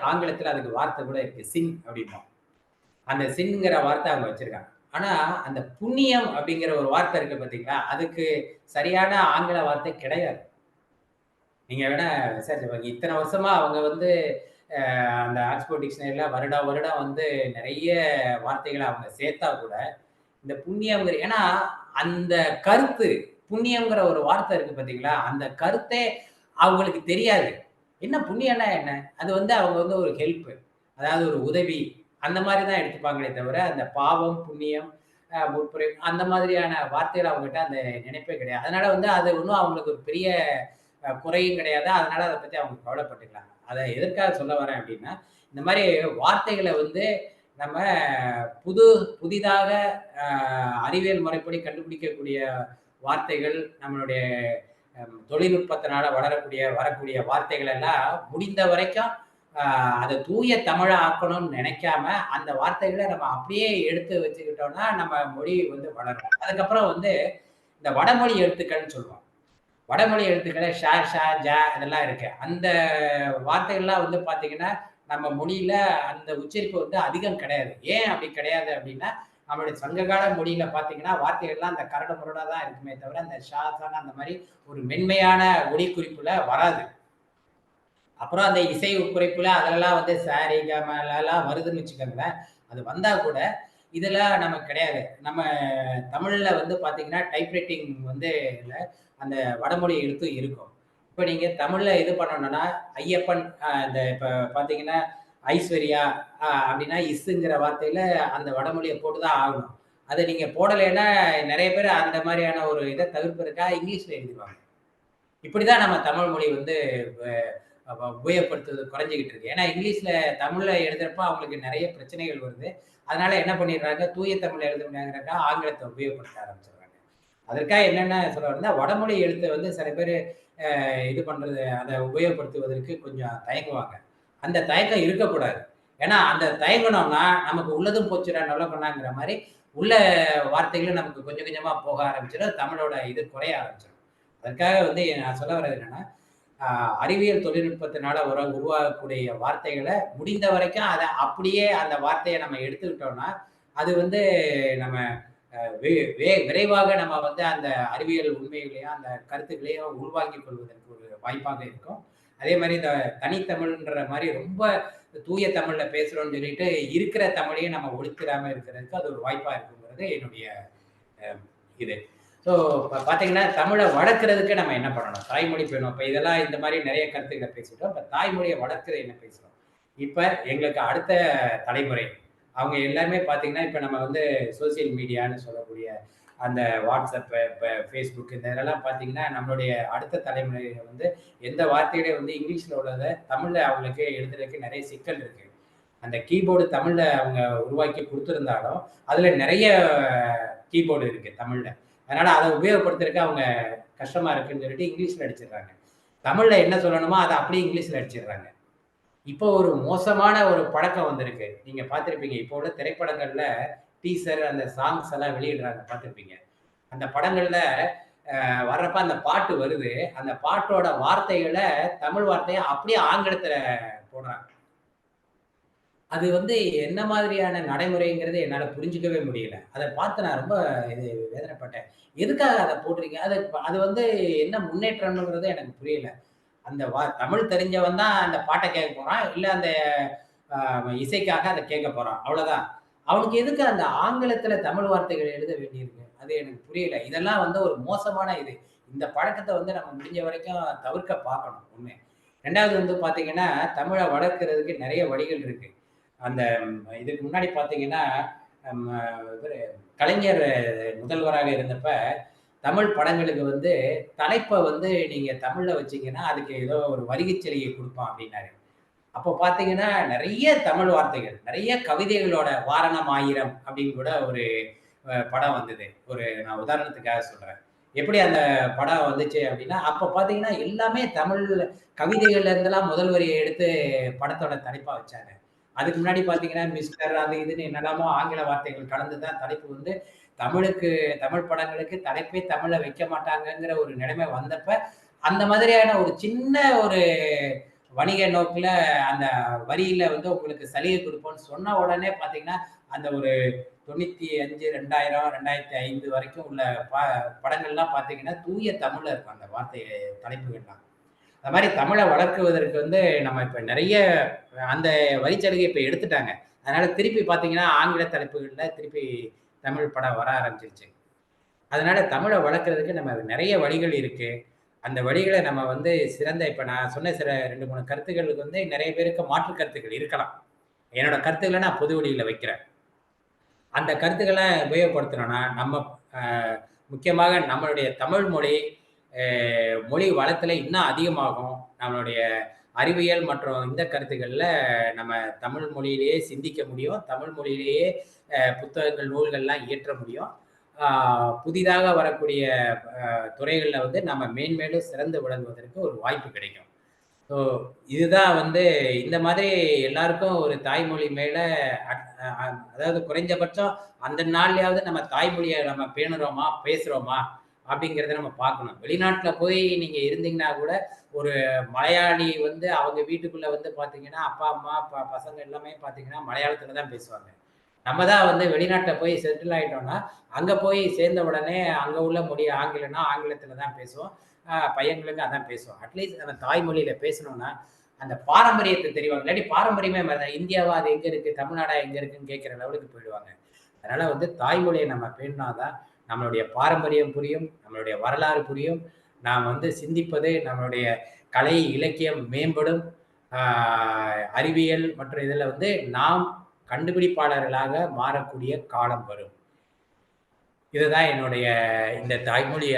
ஆங்கிலத்துல அதுக்கு வார்த்தை கூட இருக்கு. சின் அப்படிம்போம். அந்த சின்ங்கிற வார்த்தை அவங்க வச்சிருக்காங்க. ஆனா, அந்த புண்ணியம் அப்படிங்கிற ஒரு வார்த்தை இருக்கு பார்த்தீங்களா? அதுக்கு சரியான ஆங்கில வார்த்தை கிடையாது. நீங்க வேணா விசாரிச்சு பாருங்க. இத்தன வருஷமா அவங்க வந்து அந்த ஆக்ஸ்போர்ட் டிக்ஷனரில வருடம் வந்து நெறைய வார்த்தைகள அவங்க சேர்த்தா கூட, இந்த புண்ணியம்ங்கிற ஏன்னா அந்த கருத்து புண்ணியம்ங்கிற ஒரு வார்த்தை இருக்கு பார்த்தீங்களா? அந்த கருத்தே அவங்களுக்கு தெரியாது. என்ன புண்ணியம்னா என்ன? அது வந்து அவங்க வந்து ஒரு ஹெல்ப். அதாவது ஒரு உதவி. அந்த மாரி தான் எடுத்துப்பாங்களே தவிர, அந்த பாவம், புண்ணியம், முற்புரை அந்த மாதிரியான வார்த்தைகள் அவங்ககிட்ட அந்த நினைப்பே கிடையாது. அதனால வந்து அது ஒண்ணும் அவங்களுக்கு ஒரு பெரிய குறையும் கிடையாது. அதனால அத பத்தி அவங்க கவலைப்பட்டுக்கலாம். அத எதற்காக சொல்ல வரேன் அப்டின்னா, இந்த மாரி வார்த்தைகள வந்து நம்ம புதிதாக அ அறிவியல் முறைப்படி கண்டுபிடிக்கக்கூடிய வார்த்தைகள், நம்மளுடைய தொழில்நுட்பத்தினால வரக்கூடிய வார்த்தைகள் எல்லாம் முடிந்த வரைக்கும் அ அத தூய தமிழா ஆக்கணும்னு நெனைக்காம, அந்த வார்த்தைகள நம்ம அப்படியே எடுத்து வச்சுக்கிட்டோம்னா, நம்ம மொழி வந்து வளரும். அதுக்கப்புறம் வந்து இந்த வடமொழி எழுத்துக்கள்னு சொல்லுவோம். வடமொழி எழுத்துக்கள இதெல்லாம் இருக்கு. அந்த வார்த்தைகள்லாம் வந்து பார்த்தீங்கன்னா, நம்ம மொழியில அந்த உச்சரிப்பு வந்து அதிகம் கிடையாது. ஏன் அப்படி கிடையாது அப்படின்னா, நம்மளுடைய சங்ககால மொழியில பார்த்தீங்கன்னா, வார்த்தைகள்லாம் அந்த கரடு முரடா தான் இருக்குமே தவிர, அந்த அந்த மாரி ஒரு மென்மையான ஒலி குறிப்புல வராது. அப்புறம் அந்த இசை குறைப்புல அதெல்லாம் வந்து சாரி, க, ம, ல லாம் வருதுன்னு வச்சுக்கோங்களேன். அது வந்தா கூட, இதெல்லாம் நமக்கு கிடையாது. நம்ம தமிழ்ல வந்து பார்த்தீங்கன்னா, டைப் ரைட்டிங் வந்து அந்த வடமொழி எழுத்தும் இருக்கும். இப்ப நீங்க தமிழ்ல இது பண்ணணும்னா, ஐயப்பன் இந்த இப்ப பார்த்தீங்கன்னா, ஐஸ்வர்யா அப்படின்னா, இஸ்ஸுங்கிற வார்த்தையில அந்த வடமொழிய போட்டு தான் ஆகணும். அத நீங்க போடலைன்னா, நெறைய பேர் அந்த மாரியான ஒரு இத தவிர்ப்பதற்காக இங்கிலீஷ்ல எழுதிருவாங்க. இப்படிதான் நம்ம தமிழ் மொழி வந்து உபயோகப்படுத்துவது குறைஞ்சிக்கிட்டு இருக்கு. ஏன்னா இங்கிலீஷ்ல தமிழ்ல எழுதுறப்ப அவங்களுக்கு நிறைய பிரச்சனைகள் வருது. அதனால என்ன பண்ணிடுறாங்க, தூய தமிழ்ல எழுத முடியாங்கிறக்கா ஆங்கிலத்தை உபயோகப்படுத்த ஆரம்பிச்சிடுறாங்க. அதற்காக என்னென்ன சொல்ல வரேன்னா, வடமொழி எழுத்தை வந்து சில பேர் இது பண்றது, அதை உபயோகப்படுத்துவதற்கு கொஞ்சம் தயங்குவாங்க. அந்த தயக்கம் இருக்கக்கூடாது. ஏன்னா அந்த தயங்குனோம்னா நமக்கு உள்ளதும் போச்சுடா நல்ல பண்ணாங்கிற மாதிரி உள்ள வார்த்தைகளும் நமக்கு கொஞ்சம் கொஞ்சமா போக ஆரம்பிச்சிடும். தமிழோட இது குறைய ஆரம்பிச்சிடும். அதற்காக வந்து நான் சொல்ல வர்றது என்னன்னா, அறிவியல் தொழில்நுட்பத்தினால உருவாகக்கூடிய வார்த்தைகளை முடிந்த வரைக்கும் அதை அப்படியே அந்த வார்த்தையை நம்ம எடுத்துக்கிட்டோம்னா, அது வந்து நம்ம விரைவாக நம்ம வந்து அந்த அறிவியல் உண்மைகளையும் அந்த கருத்துக்களையும் உள்வாங்கிக் கொள்வதற்கு ஒரு வாய்ப்பாக இருக்கும். அதே மாதிரி இந்த தனித்தமிழ்ன்ற மாதிரி ரொம்ப தூய தமிழ்ல பேசுறோம்னு சொல்லிட்டு இருக்கிற தமிழையும் நம்ம ஒழித்திடாம இருக்கிறதுக்கு அது ஒரு வாய்ப்பா இருக்குங்கிறது என்னுடைய இது. ஸோ பார்த்தீங்கன்னா, தமிழை வளர்க்கறதுக்கு நம்ம என்ன பண்ணணும்? தாய்மொழி பேணும். இப்போ இதெல்லாம் இந்த மாதிரி நிறைய கருத்துக்களை பேசிட்டோம். இப்போ தாய்மொழியை வளர்க்கறது என்ன பேசுறோம்? இப்போ எங்களுக்கு அடுத்த தலைமுறை அவங்க எல்லாமே பார்த்தீங்கன்னா, இப்போ நம்ம வந்து சோசியல் மீடியான்னு சொல்லக்கூடிய அந்த வாட்ஸ்அப்பு, இப்போ ஃபேஸ்புக் இந்த இதெல்லாம் பார்த்தீங்கன்னா, நம்மளுடைய அடுத்த தலைமுறை வந்து எந்த வார்த்தைகளையும் வந்து இங்கிலீஷில் உள்ளதை தமிழில் அவங்களுக்கு எழுதுறதுக்கு நிறைய சிக்கல் இருக்கு. அந்த கீபோர்டு தமிழில் அவங்க உருவாக்கி கொடுத்துருந்தாலும், அதில் நிறைய கீபோர்டு இருக்கு தமிழில். அதனால அதை உபயோகப்படுத்துறதுக்கு அவங்க கஷ்டமா இருக்குன்னு சொல்லிட்டு இங்கிலீஷில் அடிச்சிடுறாங்க. தமிழில் என்ன சொல்லணுமோ அதை அப்படியே இங்கிலீஷில் அடிச்சிடுறாங்க. இப்போ ஒரு மோசமான ஒரு பழக்கம் வந்திருக்கு. நீங்க பார்த்திருப்பீங்க. இப்போ உள்ள திரைப்படங்கள்ல டீசர் அந்த சாங்ஸ் எல்லாம் வெளியிடுறாங்க பார்த்திருப்பீங்க. அந்த படங்கள்ல வர்றப்ப அந்த பாட்டு வருது. அந்த பாட்டோட வார்த்தைகள தமிழ் வார்த்தைய அப்படியே ஆங்கிலத்துல போடுறாங்க. அது வந்து என்ன மாதிரியான நடைமுறைங்கிறது என்னால புரிஞ்சுக்கவே முடியல. அத பார்த்து நான் ரொம்ப இது வேதனைப்பட்டேன். எதுக்காக அத போடுறீங்க? அது வந்து என்ன முன்னேற்றம்ங்கிறது எனக்கு புரியல. அந்த தமிழ் தெரிஞ்சவன் தான் அந்த பாட்டை கேட்க போறான். இல்ல அந்த இசைக்காக அதை கேட்க போறான். அவ்வளவுதான். அவனுக்கு எதுக்கு அந்த ஆங்கிலத்துல தமிழ் வார்த்தைகள் எழுத வேண்டியிருக்கு? அது எனக்கு புரியல. இதெல்லாம் வந்து ஒரு மோசமான இது. இந்த பழக்கத்தை வந்து நம்ம முடிஞ்ச வரைக்கும் தவிர்க்க பார்க்கணும் ஒண்ணு. 2வது வந்து பார்த்தீங்கன்னா, தமிழ வளர்க்கிறதுக்கு நெறைய வழிகள் இருக்கு. அந்த இதுக்கு முன்னாடி பார்த்தீங்கன்னா, நம்ம இவரு கலைஞர் முதல்வராக இருந்தப்ப தமிழ் படங்களுக்கு வந்து தலைப்ப வந்து நீங்க தமிழ்ல வச்சீங்கன்னா, அதுக்கு ஏதோ ஒரு வரிகுச் சலுகை குடுப்பான் அப்டின்னாரு. அப்போ பார்த்தீங்கன்னா, நெறைய தமிழ் வார்த்தைகள், நெறைய கவிதைகளோட "வாரணம் ஆயிரம்" அப்டின்னு கூட ஒரு படம் வந்தது. நான் உதாரணத்துக்காக சொல்றேன். எப்படி அந்த படம் வந்துச்சு அப்டின்னா, அப்ப பார்த்தீங்கன்னா, எல்லாமே தமிழ் கவிதைகள்ல இருந்தெல்லாம் முதல் வரிய எடுத்து படத்தோட தலைப்பா வச்சாங்க. அதுக்கு முன்னாடி பார்த்தீங்கன்னா, மிஸ்டர் அது இதுன்னு என்னெல்லாமோ ஆங்கில வார்த்தைகள் கலந்து தான் தலைப்பு வந்து தமிழ் படங்களுக்கு தலைப்பே தமிழ்ல வைக்க மாட்டாங்கங்கிற ஒரு நிலைமை வந்தப்ப, அந்த மாதிரியான ஒரு சின்ன ஒரு வணிக நோக்குல அந்த வரியில வந்து உங்களுக்கு சலுகை குடுப்போம்ன்னு சொன்ன உடனே பார்த்தீங்கன்னா, அந்த ஒரு 95, 2000, 2005 வரைக்கும் உள்ள படங்கள்லாம் பார்த்தீங்கன்னா, தூய தமிழ்ல இருக்கும் அந்த வார்த்தை தலைப்புகள்லாம். அது மாரி தமிழ வளர்க்குவதற்கு வந்து நம்ம இப்ப நெறைய அந்த வரிச்சலுகை இப்ப எடுத்துட்டாங்க. அதனால திருப்பி பார்த்தீங்கன்னா, ஆங்கில தலைப்புகள்ல திருப்பி தமிழ் படம் வர ஆரம்பிச்சிருச்சு. அதனால தமிழ வளர்க்கறதுக்கு நம்ம நெறைய வழிகள் இருக்கு. அந்த வழிகள நம்ம வந்து இப்ப நான் சொன்ன சில 2, 3 கருத்துக்களுக்கு வந்து நெறைய பேருக்கு மாற்று கருத்துக்கள் இருக்கலாம். என்னோட கருத்துக்கள நான் பொது வெளியில வைக்கிறேன். அந்த கருத்துக்கள உபயோகப்படுத்தணும்னா, நம்ம அ முக்கியமாக நம்மளுடைய தமிழ் மொழி மொழி வளத்துல இன்னும் அதிகமாகும். நம்மளுடைய அறிவியல் மற்றும் இந்த கருத்துக்கள்ல நம்ம தமிழ் மொழியிலேயே சிந்திக்க முடியும். தமிழ் மொழியிலேயே புத்தகங்கள், நூல்கள்லாம் இயற்ற முடியும். புதிதாக வரக்கூடிய துறைகள்ல வந்து நம்ம மேன்மேலும் சிறந்து விளங்குவதற்கு ஒரு வாய்ப்பு கிடைக்கும். ஸோ இதுதான் வந்து இந்த மாதிரி எல்லாருக்கும் ஒரு தாய்மொழி மேல அதாவது குறைஞ்சபட்சம் அந்த நாள்லயாவது நம்ம தாய்மொழிய நம்ம பேணுறோமா, பேசுறோமா அப்படிங்கிறத நம்ம பார்க்கணும். வெளிநாட்டுல போய் நீங்க இருந்தீங்கன்னா கூட, ஒரு மலையாளி வந்து அவங்க வீட்டுக்குள்ள வந்து பார்த்தீங்கன்னா, அப்பா, அம்மா, பசங்க எல்லாமே பார்த்தீங்கன்னா, மலையாளத்துல தான் பேசுவாங்க. நம்ம தான் வந்து வெளிநாட்டுல போய் செட்டில் ஆயிட்டோம்னா, அங்க போய் சேர்ந்த உடனே அங்க உள்ள மொழி ஆங்கிலம்னா, ஆங்கிலத்துல தான் பேசுவோம். பையன்களுக்கு அதான் பேசுவோம். அட்லீஸ்ட் நம்ம தாய்மொழியில பேசணும்னா, அந்த பாரம்பரியத்த தெரிவாங்க. இல்லாட்டி பாரம்பரியமே இந்தியாவா அது எங்க இருக்கு? தமிழ்நாடா எங்க இருக்குன்னு கேட்கிற லெவலுக்கு போயிடுவாங்க. அதனால வந்து தாய்மொழிய நம்ம பேணுனா தான் நம்மளுடைய பாரம்பரியம் புரியும், நம்மளுடைய வரலாறு புரியும். நாம் வந்து சிந்திப்பது, நம்மளுடைய கலை, இலக்கியம் மேம்படும். அறிவியல் மற்றும் இதுல வந்து நாம் கண்டுபிடிப்பாளர்களாக மாறக்கூடிய காலம் வரும். இதுதான் என்னுடைய இந்த தாய்மொழிய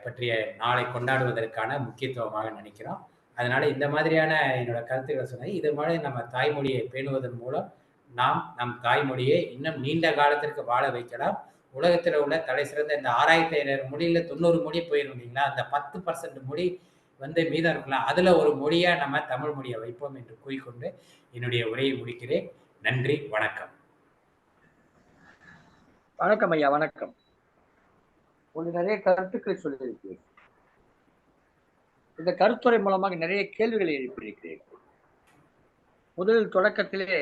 பற்றிய நாளை கொண்டாடுவதற்கான முக்கியத்துவமாக நினைக்கிறோம். அதனால இந்த மாதிரியான என்னோட கருத்துக்களை சொன்னேன். இது மாதிரி நம்ம தாய்மொழியை பேணுவதன் மூலம் நாம் நம் தாய்மொழியை இன்னும் நீண்ட காலத்திற்கு வாழ வைக்கலாம். உலகத்தில் உள்ள தலை சிறந்த இந்த 6500 மொழியில 90 மொழி போயிடும் இல்லைங்களா? அந்த 10% மொழி மீதம் இருக்கலாம். அதுல ஒரு மொழியா நம்ம தமிழ் மொழியை வைப்போம் என்று கூறிக்கொண்டு என்னுடைய உரையை முடிக்கிறேன். நன்றி, வணக்கம். வணக்கம் ஐயா, வணக்கம். நிறைய கருத்துக்களை சொல்லியிருக்கிறீர்கள். இந்த கருத்துரை மூலமாக நிறைய கேள்விகளை எழுப்பியிருக்கிறீர்கள். முதலில் தொடக்கத்திலே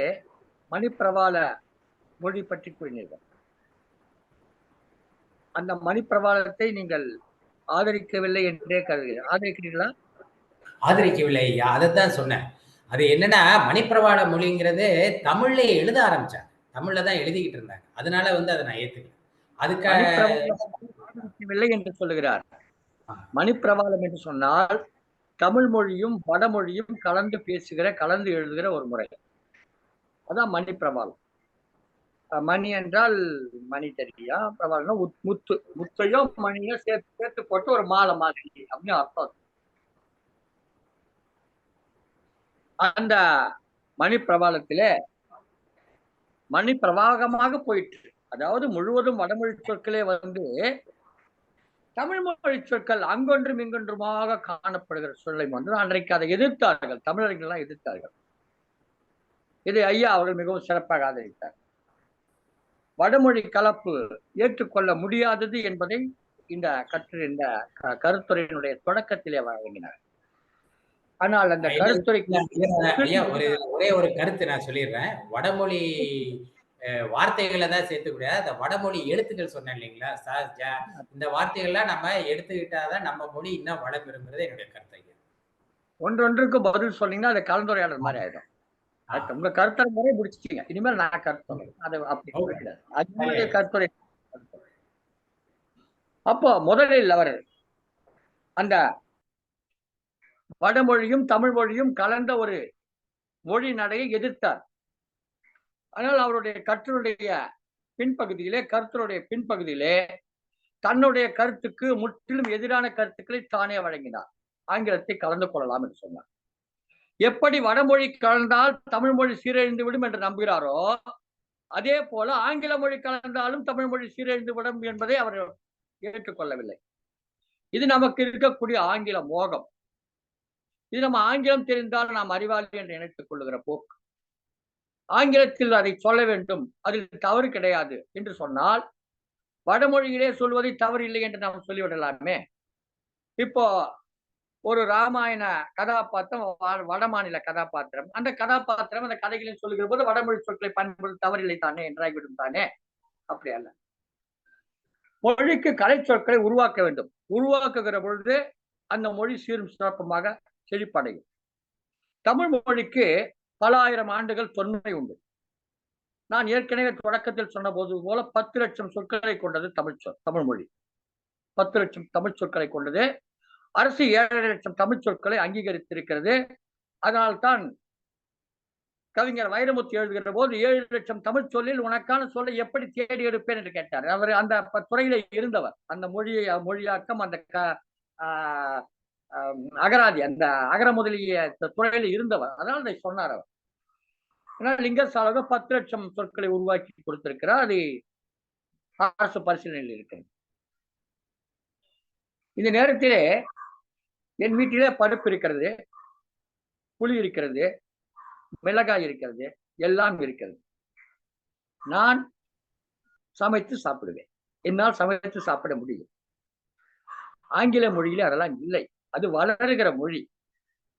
மணிப்பிரவாள மொழி பற்றி கூறினீர்கள். அந்த மணிப்பிரவாளத்தை நீங்கள் ஆதரிக்கவில்லை என்றே கருதுகிறேன். ஆதரிக்கிறீர்களா? ஆதரிக்கவில்லை ஐயா, அதைத்தான் சொன்னேன். அது என்னன்னா, மணிப்பிரவாள மொழிங்கிறது தமிழ்ல எழுத ஆரம்பிச்சாங்க. தமிழ்ல தான் எழுதிக்கிட்டு இருந்தாங்க. அதனால அதை நான் ஏத்துக்கல. ஆதரிக்கவில்லை என்று சொல்லுகிறார். மணிப்பிரவாளம் என்று சொன்னால் தமிழ் மொழியும் வடமொழியும் கலந்து பேசுகிற, கலந்து எழுதுகிற ஒரு முறை. அதான் மணிப்பிரவாளம். மணி என்றால் மணி தெரியா, பிரபாவம் முத்து, முத்தையோ மணியோ சேர்த்து போட்டு ஒரு மாலை மாதிரி அப்படின்னு அர்த்தம். அந்த மணி பிரபாலத்தில மணி பிரவாகமாக போயிட்டு, அதாவது முழுவதும் வடமொழி சொற்களே தமிழ் மொழி சொற்கள் அங்கொன்றும் இங்கொன்றுமாக காணப்படுகிற சொல்லை அன்றைக்கு அதை எதிர்த்தார்கள், தமிழர்கள்லாம் எதிர்த்தார்கள். இதை ஐயா அவர்கள் மிகவும் சிறப்பாக ஆதரித்தார். வடமொழி கலப்பு ஏற்றுக்கொள்ள முடியாதது என்பதை இந்த கருத்துரையினுடைய தொடக்கத்திலே வழங்கினார். ஆனால் அந்த கருத்துரைக்கு ஒரே ஒரு கருத்து நான் சொல்லிடுறேன். வடமொழி வார்த்தைகளை தான் சேர்த்துக்கூடிய அந்த வடமொழி எழுத்துக்கள் சொன்னேன் இல்லைங்களா, இந்த வார்த்தைகள்லாம் நம்ம எடுத்துக்கிட்டாதான் நம்ம மொழி இன்னும் வளம் பெறுங்கிறது என்னுடைய கருத்து. ஒன்றொன்றுக்கு பதில் சொன்னீங்கன்னா அது கலந்துரையாடல் மாதிரி ஆயிடும். உங்க கருத்தரை முறை முடிச்சிட்டீங்க, இனிமேல் நான் கருத்து சொல்றேன். அது அப்படி கிடையாது, அது கருத்துரை. அப்போ முதலில் அவர் அந்த வடமொழியும் தமிழ் மொழியும் கலந்த ஒரு மொழி நடையை எதிர்த்தார். ஆனால் அவருடைய கருத்துடைய பின்பகுதியிலே தன்னுடைய கருத்துக்கு முற்றிலும் எதிரான கருத்துக்களை தானே வழங்கினார். ஆங்கிலத்தை கலந்து கொள்ளலாம் என்று சொன்னார். எப்படி வடமொழி கலந்தால் தமிழ் மொழி சீரழிந்து விடும் என்று நம்புகிறாரோ, அதே போல ஆங்கில மொழி கலந்தாலும் தமிழ் மொழி சீரழிந்து விடும் என்பதை அவர் ஏற்றுக்கொள்ளவில்லை. இது நமக்கு இருக்கக்கூடிய ஆங்கில மோகம். இது நம்ம ஆங்கிலம் தெரிந்தால் நாம் அறிவாளி என்று நினைத்துக் கொள்ளுகிற போக்கு. ஆங்கிலத்தில் அதை சொல்ல வேண்டும், அதில் தவறு கிடையாது என்று சொன்னால் வடமொழியிலே சொல்வதை தவறு இல்லை என்று நாம் சொல்லிவிடலாமே. இப்போ ஒரு ராமாயண கதாபாத்திரம், வடமாநில கதாபாத்திரம், அந்த கதாபாத்திரம் அந்த கதைகளில் சொல்லுகிற போது வடமொழி சொற்களை பயன்படுத்த தவறில்லை தானே என்றாகிவிடும் தானே? அப்படி அல்ல. மொழிக்கு கலை சொற்களை உருவாக்க வேண்டும். உருவாக்குகிற பொழுது அந்த மொழி சீரும் சிறப்புமாக செழிப்படையும். தமிழ் மொழிக்கு பல ஆயிரம் ஆண்டுகள் தொன்மை உண்டு. நான் ஏற்கனவே தொடக்கத்தில் சொன்ன போது போல 10 லட்சம் சொற்களை கொண்டது தமிழ் மொழி. 10 லட்சம் தமிழ் சொற்களை கொண்டது. அரசு 7.5 லட்சம் தமிழ் சொற்களை அங்கீகரித்திருக்கிறது. அதனால்தான் கவிஞர் வைரமுத்து எழுதுகிற போது 7 லட்சம் தமிழ் சொல்லில் உனக்கான சொல்லை எப்படி தேடி எடுப்பேன் என்று கேட்டார். அவர் அந்த துறையில இருந்தவர். அந்த மொழியாக்கம், அந்த அகராதி, அந்த அகர முதலிய துறையில இருந்தவர். அதனால அதை சொன்னார் அவர். ஆனால் லிங்கசாலக 10 லட்சம் சொற்களை உருவாக்கி கொடுத்திருக்கிறார். அது அரசு பரிசீலனையில் இருக்கிறது. இந்த நேரத்திலே என் வீட்டிலே பருப்பு இருக்கிறது, புளி இருக்கிறது, மிளகாய் இருக்கிறது, எல்லாம் இருக்கிறது. நான் சமைத்து சாப்பிடுவேன். என்னால் சமைத்து சாப்பிட முடியும். ஆங்கில மொழியிலே அதெல்லாம் இல்லை. அது வளருகிற மொழி.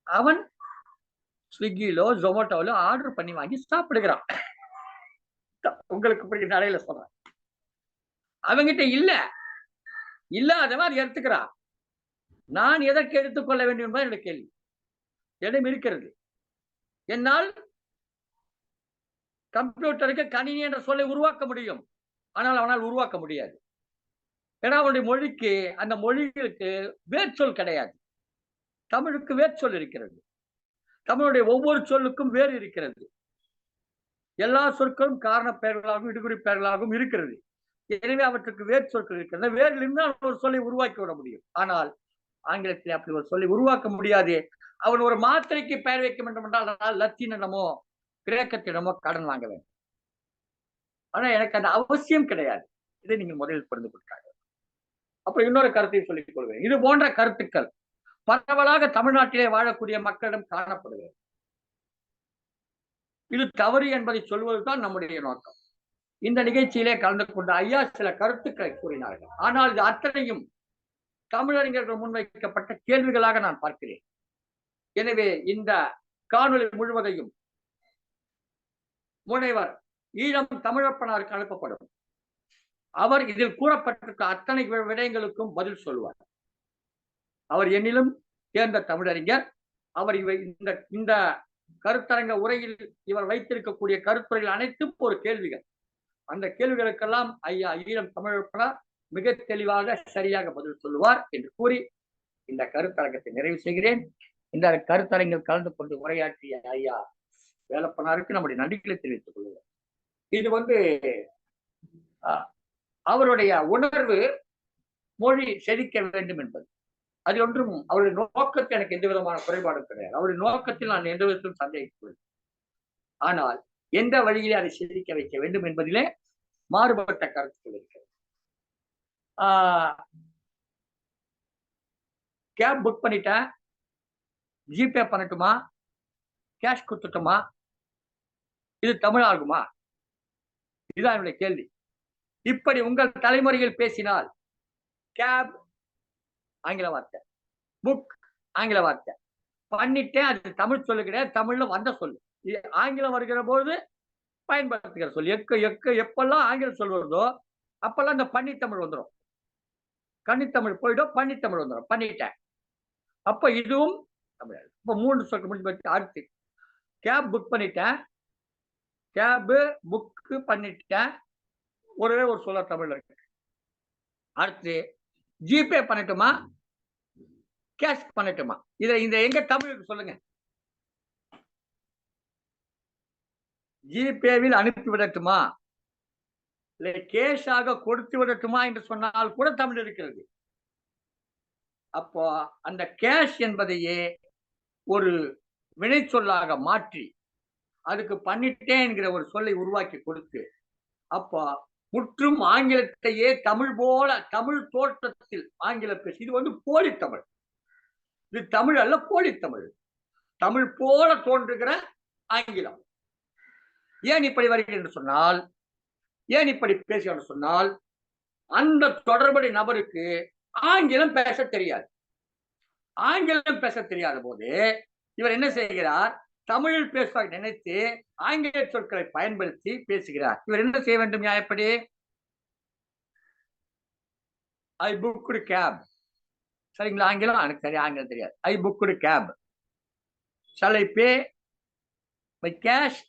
அவன் ஸ்விக்கிலோ ஜொமேட்டோலோ ஆர்டர் பண்ணி வாங்கி சாப்பிடுகிறான். உங்களுக்கு புரியுற நடையில சொல்றேன். அவங்கிட்ட இல்லாதவன் அதை எடுத்துக்கிறான். நான் எதற்கு எடுத்துக்கொள்ள வேண்டும் என்பது என்னுடைய கேள்வி. இடம் இருக்கிறது. என்னால் கம்ப்யூட்டருக்கு கணினி என்ற சொல்லை உருவாக்க முடியும். ஆனால் அவனால் உருவாக்க முடியாது. ஏன்னா அவனுடைய மொழிக்கு, அந்த மொழிகளுக்கு வேர்ச்சொல் கிடையாது. தமிழுக்கு வேர்ச்சொல் இருக்கிறது. தமிழுடைய ஒவ்வொரு சொல்லுக்கும் வேறு இருக்கிறது. எல்லா சொற்களும் காரண பெயர்களாகவும் இடுகுறி பெயர்களாகவும் இருக்கிறது. எனவே அவற்றுக்கு வேறு சொற்கள் இருக்கிறது. வேறில் இருந்தால் ஒரு சொல்லை உருவாக்கி விட முடியும். ஆனால் ஆங்கிலத்தில் அப்படி ஒரு சொல்லை உருவாக்க முடியாது. அவன் ஒரு மாத்திரைக்கு பெயர் வைக்க வேண்டும் என்றால் லத்தீனிடமோ கிரேக்கத்திடமோ கடன் வாங்க வேண்டும். ஆனா எனக்கு அந்த அவசியம் கிடையாது. இதை நீங்கள் முதலில் புரிந்து கொள்கிறாங்க. அப்புறம் இன்னொரு கருத்தை சொல்லிக் கொள்வேன். இது போன்ற கருத்துக்கள் பரவலாக தமிழ்நாட்டிலே வாழக்கூடிய மக்களிடம் காணப்படுகிறது. இது தவறு என்பதை சொல்வதுதான் நம்முடைய நோக்கம். இந்த நிகழ்ச்சியிலே கலந்து கொண்ட ஐயா சில கருத்துக்களை கூறினார்கள். ஆனால் இது அத்தனையும் தமிழறிஞர்கள் முன்வைக்கப்பட்ட கேள்விகளாக நான் பார்க்கிறேன். எனவே இந்த காணொலி முழுவதையும் முனைவர் ஈழம் தமிழப்பனாருக்கு அனுப்பப்படும். அவர் இதில் கூறப்பட்டிருக்க அத்தனை விடயங்களுக்கும் பதில் சொல்லுவார். அவர் என்னிலும் தேர்ந்த தமிழறிஞர். அவர் இந்த கருத்தரங்க உரையில் இவர் வைத்திருக்கக்கூடிய கருத்துரைகள் அனைத்தும் ஒரு கேள்விகள். அந்த கேள்விகளுக்கெல்லாம் ஐயா ஈழம் தமிழப்பனார் மிக தெளிவாக சரியாக பதில் சொல்லுவார் என்று கூறி இந்த கருத்தரங்கத்தை நிறைவு செய்கிறேன். இந்த கருத்தரங்கில் கலந்து கொண்டு உரையாற்றிய ஐயா வேலப்பனாருக்கு நம்முடைய நன்றிகளை தெரிவித்துக் கொள்கிறோம். இது அவருடைய உணர்வு மொழி செழிக்க வேண்டும் என்பது. அது ஒன்றும் அவருடைய நோக்கத்தில் எனக்கு எந்த விதமான குறைபாடும் கிடையாது. அவருடைய நோக்கத்தில் நான் எந்த விதத்திலும் சந்தேகிக்கவில்லை. ஆனால் எந்த வழியிலே அதை செழிக்க வைக்க வேண்டும் என்பதிலே மாறுபட்ட கருத்துக்கள் இருக்கிறது. கேப் புக் பண்ணிட்டேன், ஜிபே பண்ணட்டுமா, கேஷ் கொடுத்துட்டுமா, இது தமிழ் ஆகுமா? இதுதான் என்னுடைய கேள்வி. இப்படி உங்கள் தலைமுறையில் பேசினால் கேப் ஆங்கில வார்த்தை, புக் ஆங்கில வார்த்தை, பண்ணிட்டேன் அது தமிழ் சொல்லு கிடையாது, தமிழ்ல வந்த சொல்லு. ஆங்கிலம் வருகிற போது பயன்படுத்துகிற சொல்லு. எப்பெல்லாம் ஆங்கிலம் சொல் வருதோ அப்பெல்லாம் இந்த பன்னித்தமிழ் வந்துடும். கன்னித்தமிழ் போயிடும், பன்னித்தமிழ் வந்துடும். பண்ணிட்டேன். அப்ப இதுவும் தமிழ். இப்ப 3 சொல் முடிஞ்சு. அடுத்து கேப் புக் பண்ணிட்டேன், கேப் புக் பண்ணிட்டேன், ஒரே ஒரு சொல்ல தமிழ்ல இருக்கு. அடுத்து ஜிபே பண்ணட்டுமா, கேஷ் பண்ணட்டுமா? இந்த எங்க தமிழுக்கு சொல்லுங்க. ஜிபேவில் அனுப்பி விடட்டுமா, இல்லை கேஷாக கொடுத்து விடட்டுமா என்று சொன்னால் கூட தமிழ் இருக்கிறது. அப்போ அந்த கேஷ் என்பதையே ஒரு வினை சொல்லாக மாற்றி அதுக்கு பண்ணிட்டேன் என்கிற ஒரு சொல்லை உருவாக்கி கொடுத்து, அப்போ முற்றும் ஆங்கிலத்தையே தமிழ் போல, தமிழ் தோற்றத்தில் ஆங்கில பேசி, இது போலி தமிழ். இது தமிழ் அல்ல, போலி தமிழ். தமிழ் போல தோன்றுகிற ஆங்கிலம். ஏன் இப்படி வருகிறது என்று சொன்னால், ஏன் இப்படி பேசுகிற சொன்னால், அந்த தொடர்புடைய நபருக்கு ஆங்கிலம் பேச தெரியாது. ஆங்கிலம் பேச தெரியாத போது இவர் என்ன செய்கிறார்? தமிழில் பேசுவார் நினைத்து ஆங்கில சொற்களை பயன்படுத்தி பேசுகிறார். இவர் என்ன செய்ய வேண்டும்? நியாயப்படி ஐ புக்டு கேப். சரிங்களா? ஆங்கிலம் எனக்கு சரி ஆங்கிலம் தெரியாது. I booked cab. Shall I pay by cash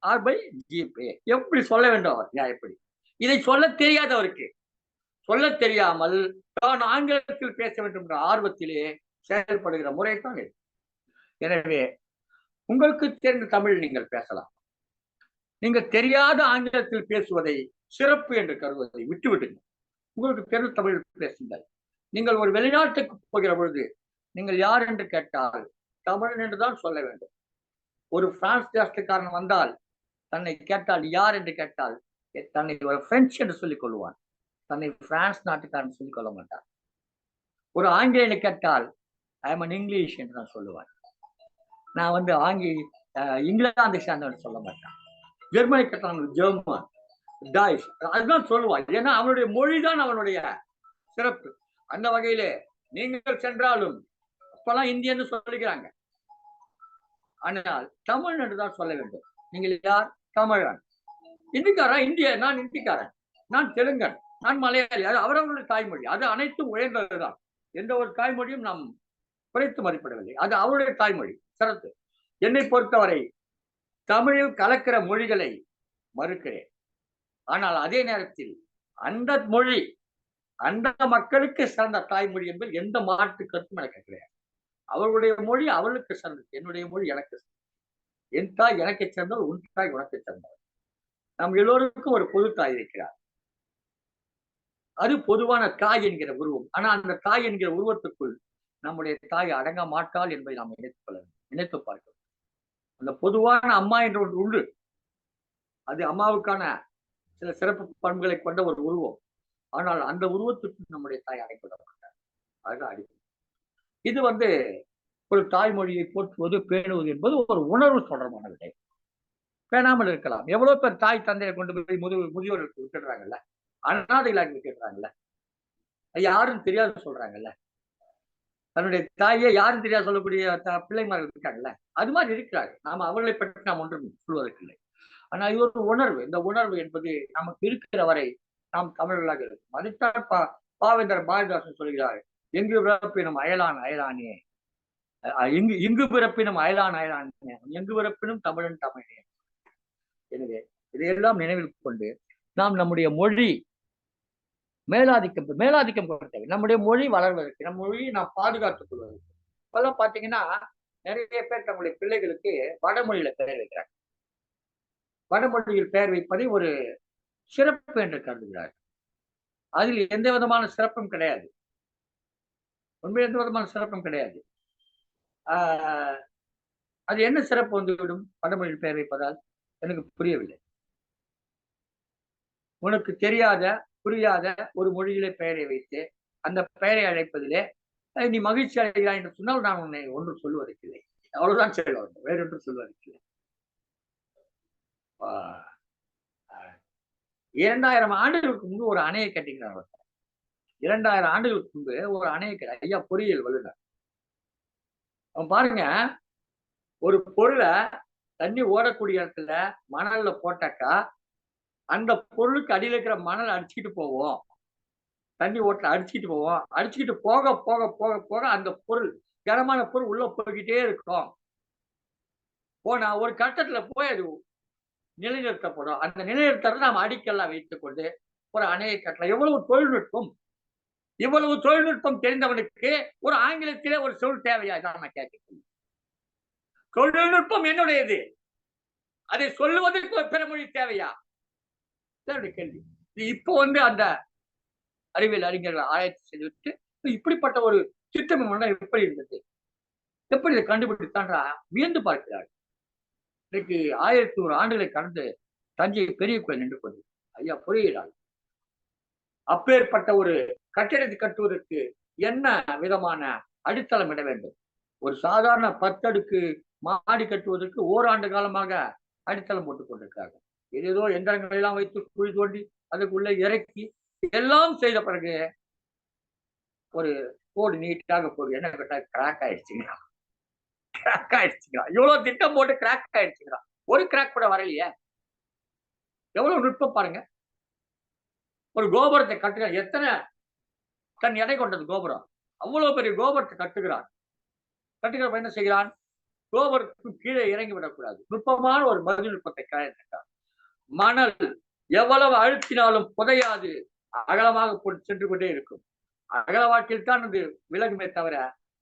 or by GPay? எப்படி சொல்ல வேண்டும் அவர்? நியாயப்படி இதை சொல்ல தெரியாதவருக்கு, சொல்ல தெரியாமல் தான் ஆங்கிலத்தில் பேச வேண்டும் என்ற ஆர்வத்திலே செயல்படுகிற முறைதான் இது. எனவே உங்களுக்கு தெரிந்த தமிழ் நீங்கள் பேசலாம். நீங்கள் தெரியாத ஆங்கிலத்தில் பேசுவதை சிறப்பு என்று கருதுவதை விட்டுவிடுங்க. உங்களுக்கு தெரிந்த தமிழ் பேசுங்கள். நீங்கள் ஒரு வெளிநாட்டுக்கு போகிற பொழுது நீங்கள் யார் என்று கேட்டால் தமிழன் என்றுதான் சொல்ல வேண்டும். ஒரு பிரான்ஸ் தேசத்துக்காரன் வந்தால் தன்னை கேட்டால் யார் என்று கேட்டால் தன்னை ஒரு பிரெஞ்சு என்று சொல்லிக் கொள்வான். தன்னை பிரான்ஸ் நாட்டுக்காரன் சொல்லிக் கொள்ள மாட்டான். ஒரு ஆங்கிலேயனை கேட்டால் ஐ எம் அன் இங்கிலீஷ் என்று நான் சொல்லுவான். நான் இங்கிலாந்தை சேர்ந்தவன் சொல்ல மாட்டான். ஜெர்மனி கேட்டான் ஜெர்மன், டாய்ஸ், அதுதான் சொல்லுவான். ஏன்னா அவனுடைய மொழிதான் அவனுடைய சிறப்பு. அந்த வகையிலே நீங்கள் சென்றாலும் அப்பெல்லாம் இந்திய என்று சொல்லுகிறாங்க. ஆனால் தமிழ் என்றுதான் சொல்ல வேண்டும். நீங்கள் யார்? தமிழன். இந்திக்காரன் இந்திய, நான் இந்திக்காரன், நான் தெலுங்கன், நான் மலையாளி. அது அவரவர்களுடைய தாய்மொழி. அது அனைத்தும் உயர்ந்ததுதான். எந்த ஒரு தாய்மொழியும் நாம் குறைத்து மதிப்பிடவில்லை. அது அவருடைய தாய்மொழி, சிறப்பு. என்னை பொறுத்தவரை தமிழில் கலக்கிற மொழிகளை மறுக்கிறேன். ஆனால் அதே நேரத்தில் அந்த மொழி அந்த மக்களுக்கு சிறந்த தாய்மொழி என்பது எந்த மாற்று கருத்தும் எனக்கு கிடையாது. அவர்களுடைய மொழி அவளுக்கு சிறந்தது, என்னுடைய மொழி எனக்கு சிறந்தது. என் தாய் எனக்கு சிறந்தவர், உன் தாய் உனக்கு சிறந்தவர். நம் எல்லோருக்கும் ஒரு பொது தாய் இருக்கிறார். அது பொதுவான தாய் என்கிற உருவம். ஆனா அந்த தாய் என்கிற உருவத்துக்குள் நம்முடைய தாய் அடங்க மாட்டாள் என்பதை நாம் நினைத்து பார்க்கிறோம். அந்த பொதுவான அம்மா என்ற ஒன்று உண்டு. அது அம்மாவுக்கான சில சிறப்பு பண்புகளை கொண்ட ஒரு உருவம். ஆனால் அந்த உருவத்துக்கு நம்முடைய தாய் அடைக்கப்பட மாட்டார். அதுதான் அடிப்படை. இது ஒரு தாய்மொழியை போற்றுவது, பேணுவது என்பது ஒரு உணர்வு தொடர்பான விடை. பேணாமல் இருக்கலாம். எவ்வளவு பேர் தாய் தந்தையை கொண்டு போய் முதியோர்களுக்கு விட்டுடுறாங்கல்ல, அனாதைகளாக விட்டுடுறாங்கல்ல, யாரும் தெரியாது சொல்றாங்கல்ல, தன்னுடைய தாயை யாரும் தெரியாது சொல்லக்கூடிய பிள்ளைமார்கள் இருக்காங்கல்ல, அது மாதிரி இருக்கிறாங்க. நாம அவர்களை பற்றி நாம் ஒன்றும் சொல்வதற்கில்லை. ஆனால் இது ஒரு உணர்வு. இந்த உணர்வு என்பது நமக்கு இருக்கிற வரை நாம் தமிழர்களாக இருக்கும். அதைத்தான் பாவேந்தர் பாரதிதாசன் சொல்கிறார், எங்கு பிறப்பினும் அயலான் அயலானே, இங்கு பிறப்பினும் அயலான் அயலானே, எங்கு பிறப்பினும் தமிழன் தமிழே. எனவே இதையெல்லாம் நினைவில் கொண்டு நாம் நம்முடைய மொழி மேலாதிக்கம் கொடுத்தவை, நம்முடைய மொழி வளர்வதற்கு, நம் மொழியை நாம் பாதுகாத்துக் கொள்வதற்கு. இப்பெல்லாம் பாத்தீங்கன்னா நிறைய பேர் தங்களுடைய பிள்ளைகளுக்கு வடமொழியில பெயர் வைக்கிறாங்க. வடமொழியில் பெயர் வைப்பதை ஒரு சிறப்பு என்று கருதுகிறார். அதில் எந்த விதமான சிறப்பும் கிடையாது. உண்மையில் எந்த விதமான சிறப்பும் கிடையாது. அது என்ன சிறப்பு வந்துவிடும் வடமொழியில் பெயர் வைப்பதால்? எனக்கு புரியவில்லை. உனக்கு தெரியாத புரியாத ஒரு மொழியிலே பெயரை வைத்து அந்த பெயரை அழைப்பதிலே நீ மகிழ்ச்சி அடைகிறாய் என்று சொன்னால் நான் உன்னை ஒன்றும் சொல்லுவதற்கில்லை. அவ்வளவுதான் சொல்ல வேண்டும், வேறொன்றும் சொல்வதற்கில்லை. 2000 ஆண்டுகளுக்கு முன்பு ஒரு அணையை கட்டிக்கிறார். 2000 ஆண்டுகளுக்கு முன்பு ஒரு அணையை ஐயா பொறியியல் வல்லுநர். அவன் பாருங்க, ஒரு பொருளை தண்ணி ஓடக்கூடிய இடத்துல மணல்ல போட்டாக்கா அந்த பொருளுக்கு அடியில் இருக்கிற மணல் அடிச்சுக்கிட்டு போவோம், தண்ணி ஓட்டல அடிச்சுக்கிட்டு போவோம். அடிச்சுக்கிட்டு போக போக போக போக அந்த பொருள், கனமான பொருள் உள்ள போய்கிட்டே இருக்கும். போனா ஒரு கட்டத்துல போய் அது நிலைநிறுத்தப்படும். அந்த நிலைநிறுத்தத்தை நாம் அடிக்கல்லாம் வைத்துக் கொண்டு ஒரு அணையை கட்டலாம். எவ்வளவு தொழில்நுட்பம்! இவ்வளவு தொழில்நுட்பம் தெரிந்தவனுக்கு ஒரு ஆங்கிலத்திலே ஒரு சொல் தேவையா? தான் நான் கேட்கிறேன். தொழில்நுட்பம் என்னுடையது, அதை சொல்லுவதற்கு ஒரு பிறமொழி தேவையா? கேள்வி. இப்போ அந்த அறிவியல் அறிஞர்கள் ஆராய்ச்சி செய்துவிட்டு இப்படிப்பட்ட ஒரு திட்டம் எப்படி இருந்தது, எப்படி இதை கண்டுபிடித்தான்றா வியந்து பார்க்கிறார்கள். இன்னைக்கு 1100 ஆண்டுகளை கடந்து தஞ்சை பெரிய கோயில் நின்று கொண்டு ஐயா பொறியியலால் அப்பேற்பட்ட ஒரு கட்டிடத்தை கட்டுவதற்கு என்ன விதமான அடித்தளம் இட வேண்டும்? ஒரு சாதாரண 10 அடுக்கு மாடி கட்டுவதற்கு ஓராண்டு காலமாக அடித்தளம் போட்டுக் கொண்டிருக்கிறார்கள். ஏதோ எந்திரங்களை எல்லாம் வைத்து குழி தோண்டி அதுக்குள்ள இறக்கி எல்லாம் செய்த பிறகு ஒரு கோடு நீட்டாக போகுது. என்ன கேட்டா கிராக் ஆயிடுச்சுங்களா, கிராக் ஆயிடுச்சுங்களா, இவ்வளவு திட்டம் போட்டு கிராக் ஆயிடுச்சுங்களா, ஒரு கிராக் கூட வரலையே. எவ்வளவு நுட்பம் பாருங்க. ஒரு கோபுரத்தை கட்டுகிறார், எத்தனை தன் எடை கொண்டது கோபுரம், அவ்வளவு பெரிய கோபுரத்தை கட்டுகிறான். கட்டுகிறப்ப என்ன செய்கிறான்? கோபுரத்துக்கு கீழே இறங்கி விடக்கூடாது. நுட்பமான ஒரு பதில் நுட்பத்தை கையாண்டார். மணல் எவ்வளவு அழுத்தினாலும் புதையாது, அகலமாக சென்று கொண்டே இருக்கும். அகல வாழ்க்கையில் தான் அது விலகுமே தவிர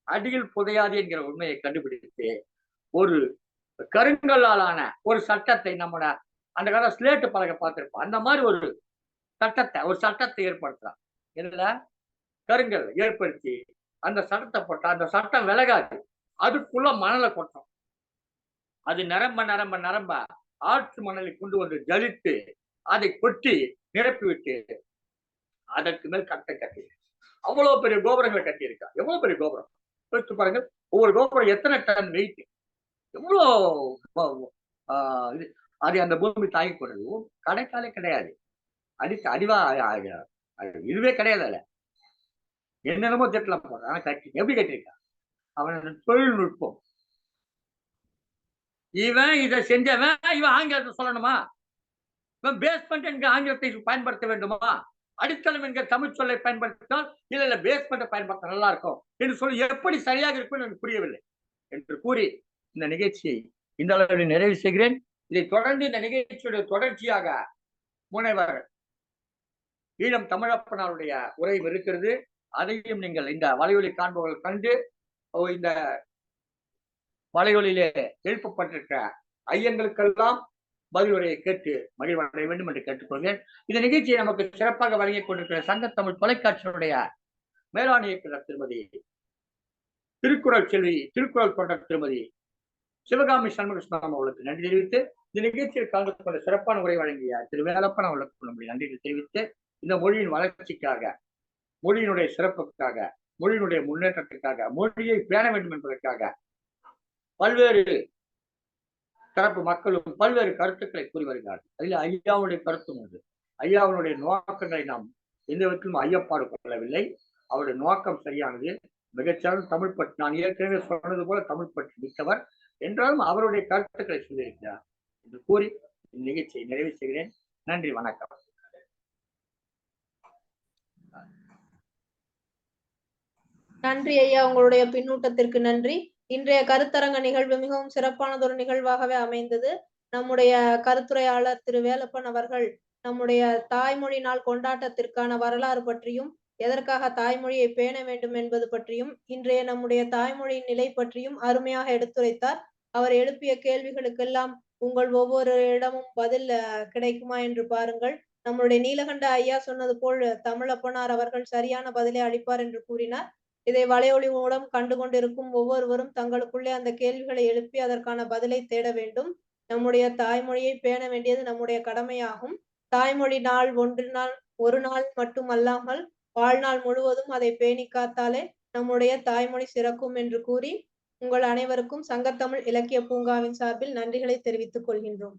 அடியில் புதையாது என்கிற உண்மையை கண்டுபிடித்து ஒரு கருங்கல்லாலான ஒரு சட்டத்தை நம்மளோட அந்த கால ஸ்லேட்டு பலகை பார்த்திருப்போம். அந்த மாதிரி ஒரு சட்டத்தை ஏற்படுத்தலாம். இதுல கருங்கல் ஏற்படுத்தி அந்த சட்டத்தை போட்டா அந்த சட்டம் விலகாது. அதுக்குள்ள மணலை கொட்டும். அது நிரம்ப நிரம்ப நிரம்ப ஆற்று மணலை கொண்டு வந்து ஜலித்து அதை கொட்டி நிரப்பிவிட்டு அதற்கு மேல் கட்டி அவ்வளவு பெரிய கோபுரங்களை கட்டியிருக்கா. எவ்வளவு பெரிய கோபுரம் யோசிச்சு பாருங்க. ஒவ்வொரு கோபுரம் எத்தனை டன் வெயிட், எவ்வளவு இது அது அந்த பூமி தாங்கி கொண்டது. கடைக்காலே கிடையாது, அடிவா இதுவே கிடையாது. அதுல என்னென்னமோ திட்டலாம் போடுறான். ஆனா கட்டி எப்படி கட்டியிருக்கான்? அவன் தொழில்நுட்பம். இவன் இதை செஞ்சவன் இவன் ஆங்கிலத்தை சொல்லணுமா? இவன் பேஸ்மெண்ட் என்கிற ஆங்கிலத்தை பயன்படுத்த வேண்டுமா? அடித்தளம் என்கிற தமிழ் சொல்லை பயன்படுத்தினால் இல்ல பேஸ்மெண்ட்டை பயன்படுத்த நல்லா இருக்கும் என்று சொல்லி எப்படி சரியாக இருக்கும் எனக்கு புரியவில்லை என்று கூறி இந்த நிகழ்ச்சியை இந்த அளவில் நிறைவு செய்கிறேன். இதை தொடர்ந்து இந்த நிகழ்ச்சியுடைய தொடர்ச்சியாக முனைவர் ஈழம் தமிழப்பனாருடைய உரையும் இருக்கிறது. அதையும் நீங்கள் இந்த வலையொலி காண்பவர்கள் கண்டு இந்த வலையொலியிலே எழுப்பப்பட்டிருக்க ஐயங்களுக்கெல்லாம் பதில் உரையை கேட்டு மகிழ்வடைய வேண்டும் என்று கேட்டுக்கொள்கிறேன். இந்த நிகழ்ச்சியை நமக்கு சிறப்பாக வழங்கிக் கொண்டிருக்கிற சங்கத்தமிழ் தொலைக்காட்சியினுடைய மேலாண் இயக்குநர் திருமதி திருக்குறள் செல்வி, திருக்குறள் தொண்டர் திருமதி சிவகாமி சண்முகசுவாமி அவர்களுக்கு நன்றி தெரிவித்து, இந்த நிகழ்ச்சியில் கலந்து கொண்ட சிறப்பான உரை வழங்கிய திரு வேலப்பன் அவர்களுக்கு நம்முடைய நன்றிகள் தெரிவித்து, இந்த மொழியின் வளர்ச்சிக்காக, மொழியினுடைய சிறப்புக்காக, மொழியினுடைய முன்னேற்றத்திற்காக, மொழியை பேண வேண்டும் என்பதற்காக பல்வேறு தரப்பு மக்களும் பல்வேறு கருத்துக்களை கூறி வருகிறார்கள். அதில் ஐயாவுடைய கருத்தும் உண்டு. ஐயாவுடைய நோக்கங்களை நாம் எந்த விதத்திலும் ஐயப்பாடு கொள்ளவில்லை. அவருடைய நோக்கம் சரியானது. மிகச்சிறந்த தமிழ் பற்று, நான் ஏற்கனவே சொன்னது போல தமிழ் பற்று மிக்கவர் என்றாலும் அவருடைய கருத்துக்களை சொல்லியிருக்கிறார் என்று கூறி இந்நிகழ்ச்சியை நிறைவு செய்கிறேன். நன்றி, வணக்கம். நன்றி ஐயா, உங்களுடைய பின்னூட்டத்திற்கு நன்றி. இன்றைய கருத்தரங்க நிகழ்வு மிகவும் சிறப்பானதொரு நிகழ்வாகவே அமைந்தது. நம்முடைய கருத்துரையாளர் திரு வேலப்பன் அவர்கள் நம்முடைய தாய்மொழி நாள் கொண்டாட்டத்திற்கான வரலாறு பற்றியும், எதற்காக தாய்மொழியை பேண வேண்டும் என்பது பற்றியும், இன்றைய நம்முடைய தாய்மொழியின் நிலை பற்றியும் அருமையாக எடுத்துரைத்தார். அவர் எழுப்பிய கேள்விகளுக்கெல்லாம் உங்கள் ஒவ்வொரு இடமும் பதில் கிடைக்குமா என்று பாருங்கள். நம்முடைய நீலகண்ட ஐயா சொன்னது போல் தமிழப்பனார் அவர்கள் சரியான பதிலை அளிப்பார் என்று கூறினார். இதை வலையொலி மூலம் கண்டு கொண்டிருக்கும் ஒவ்வொருவரும் தங்களுக்குள்ளே அந்த கேள்விகளை எழுப்பி அதற்கான பதிலை தேட வேண்டும். நம்முடைய தாய்மொழியை பேண வேண்டியது நம்முடைய கடமையாகும். தாய்மொழி நாள் ஒரு நாள் மட்டுமல்லாமல் வாழ்நாள் முழுவதும் அதை பேணி காத்தாலே நம்முடைய தாய்மொழி சிறக்கும் என்று கூறி உங்கள் அனைவருக்கும் சங்கத்தமிழ் இலக்கிய பூங்காவின் சார்பில் நன்றிகளை தெரிவித்துக் கொள்கின்றோம்.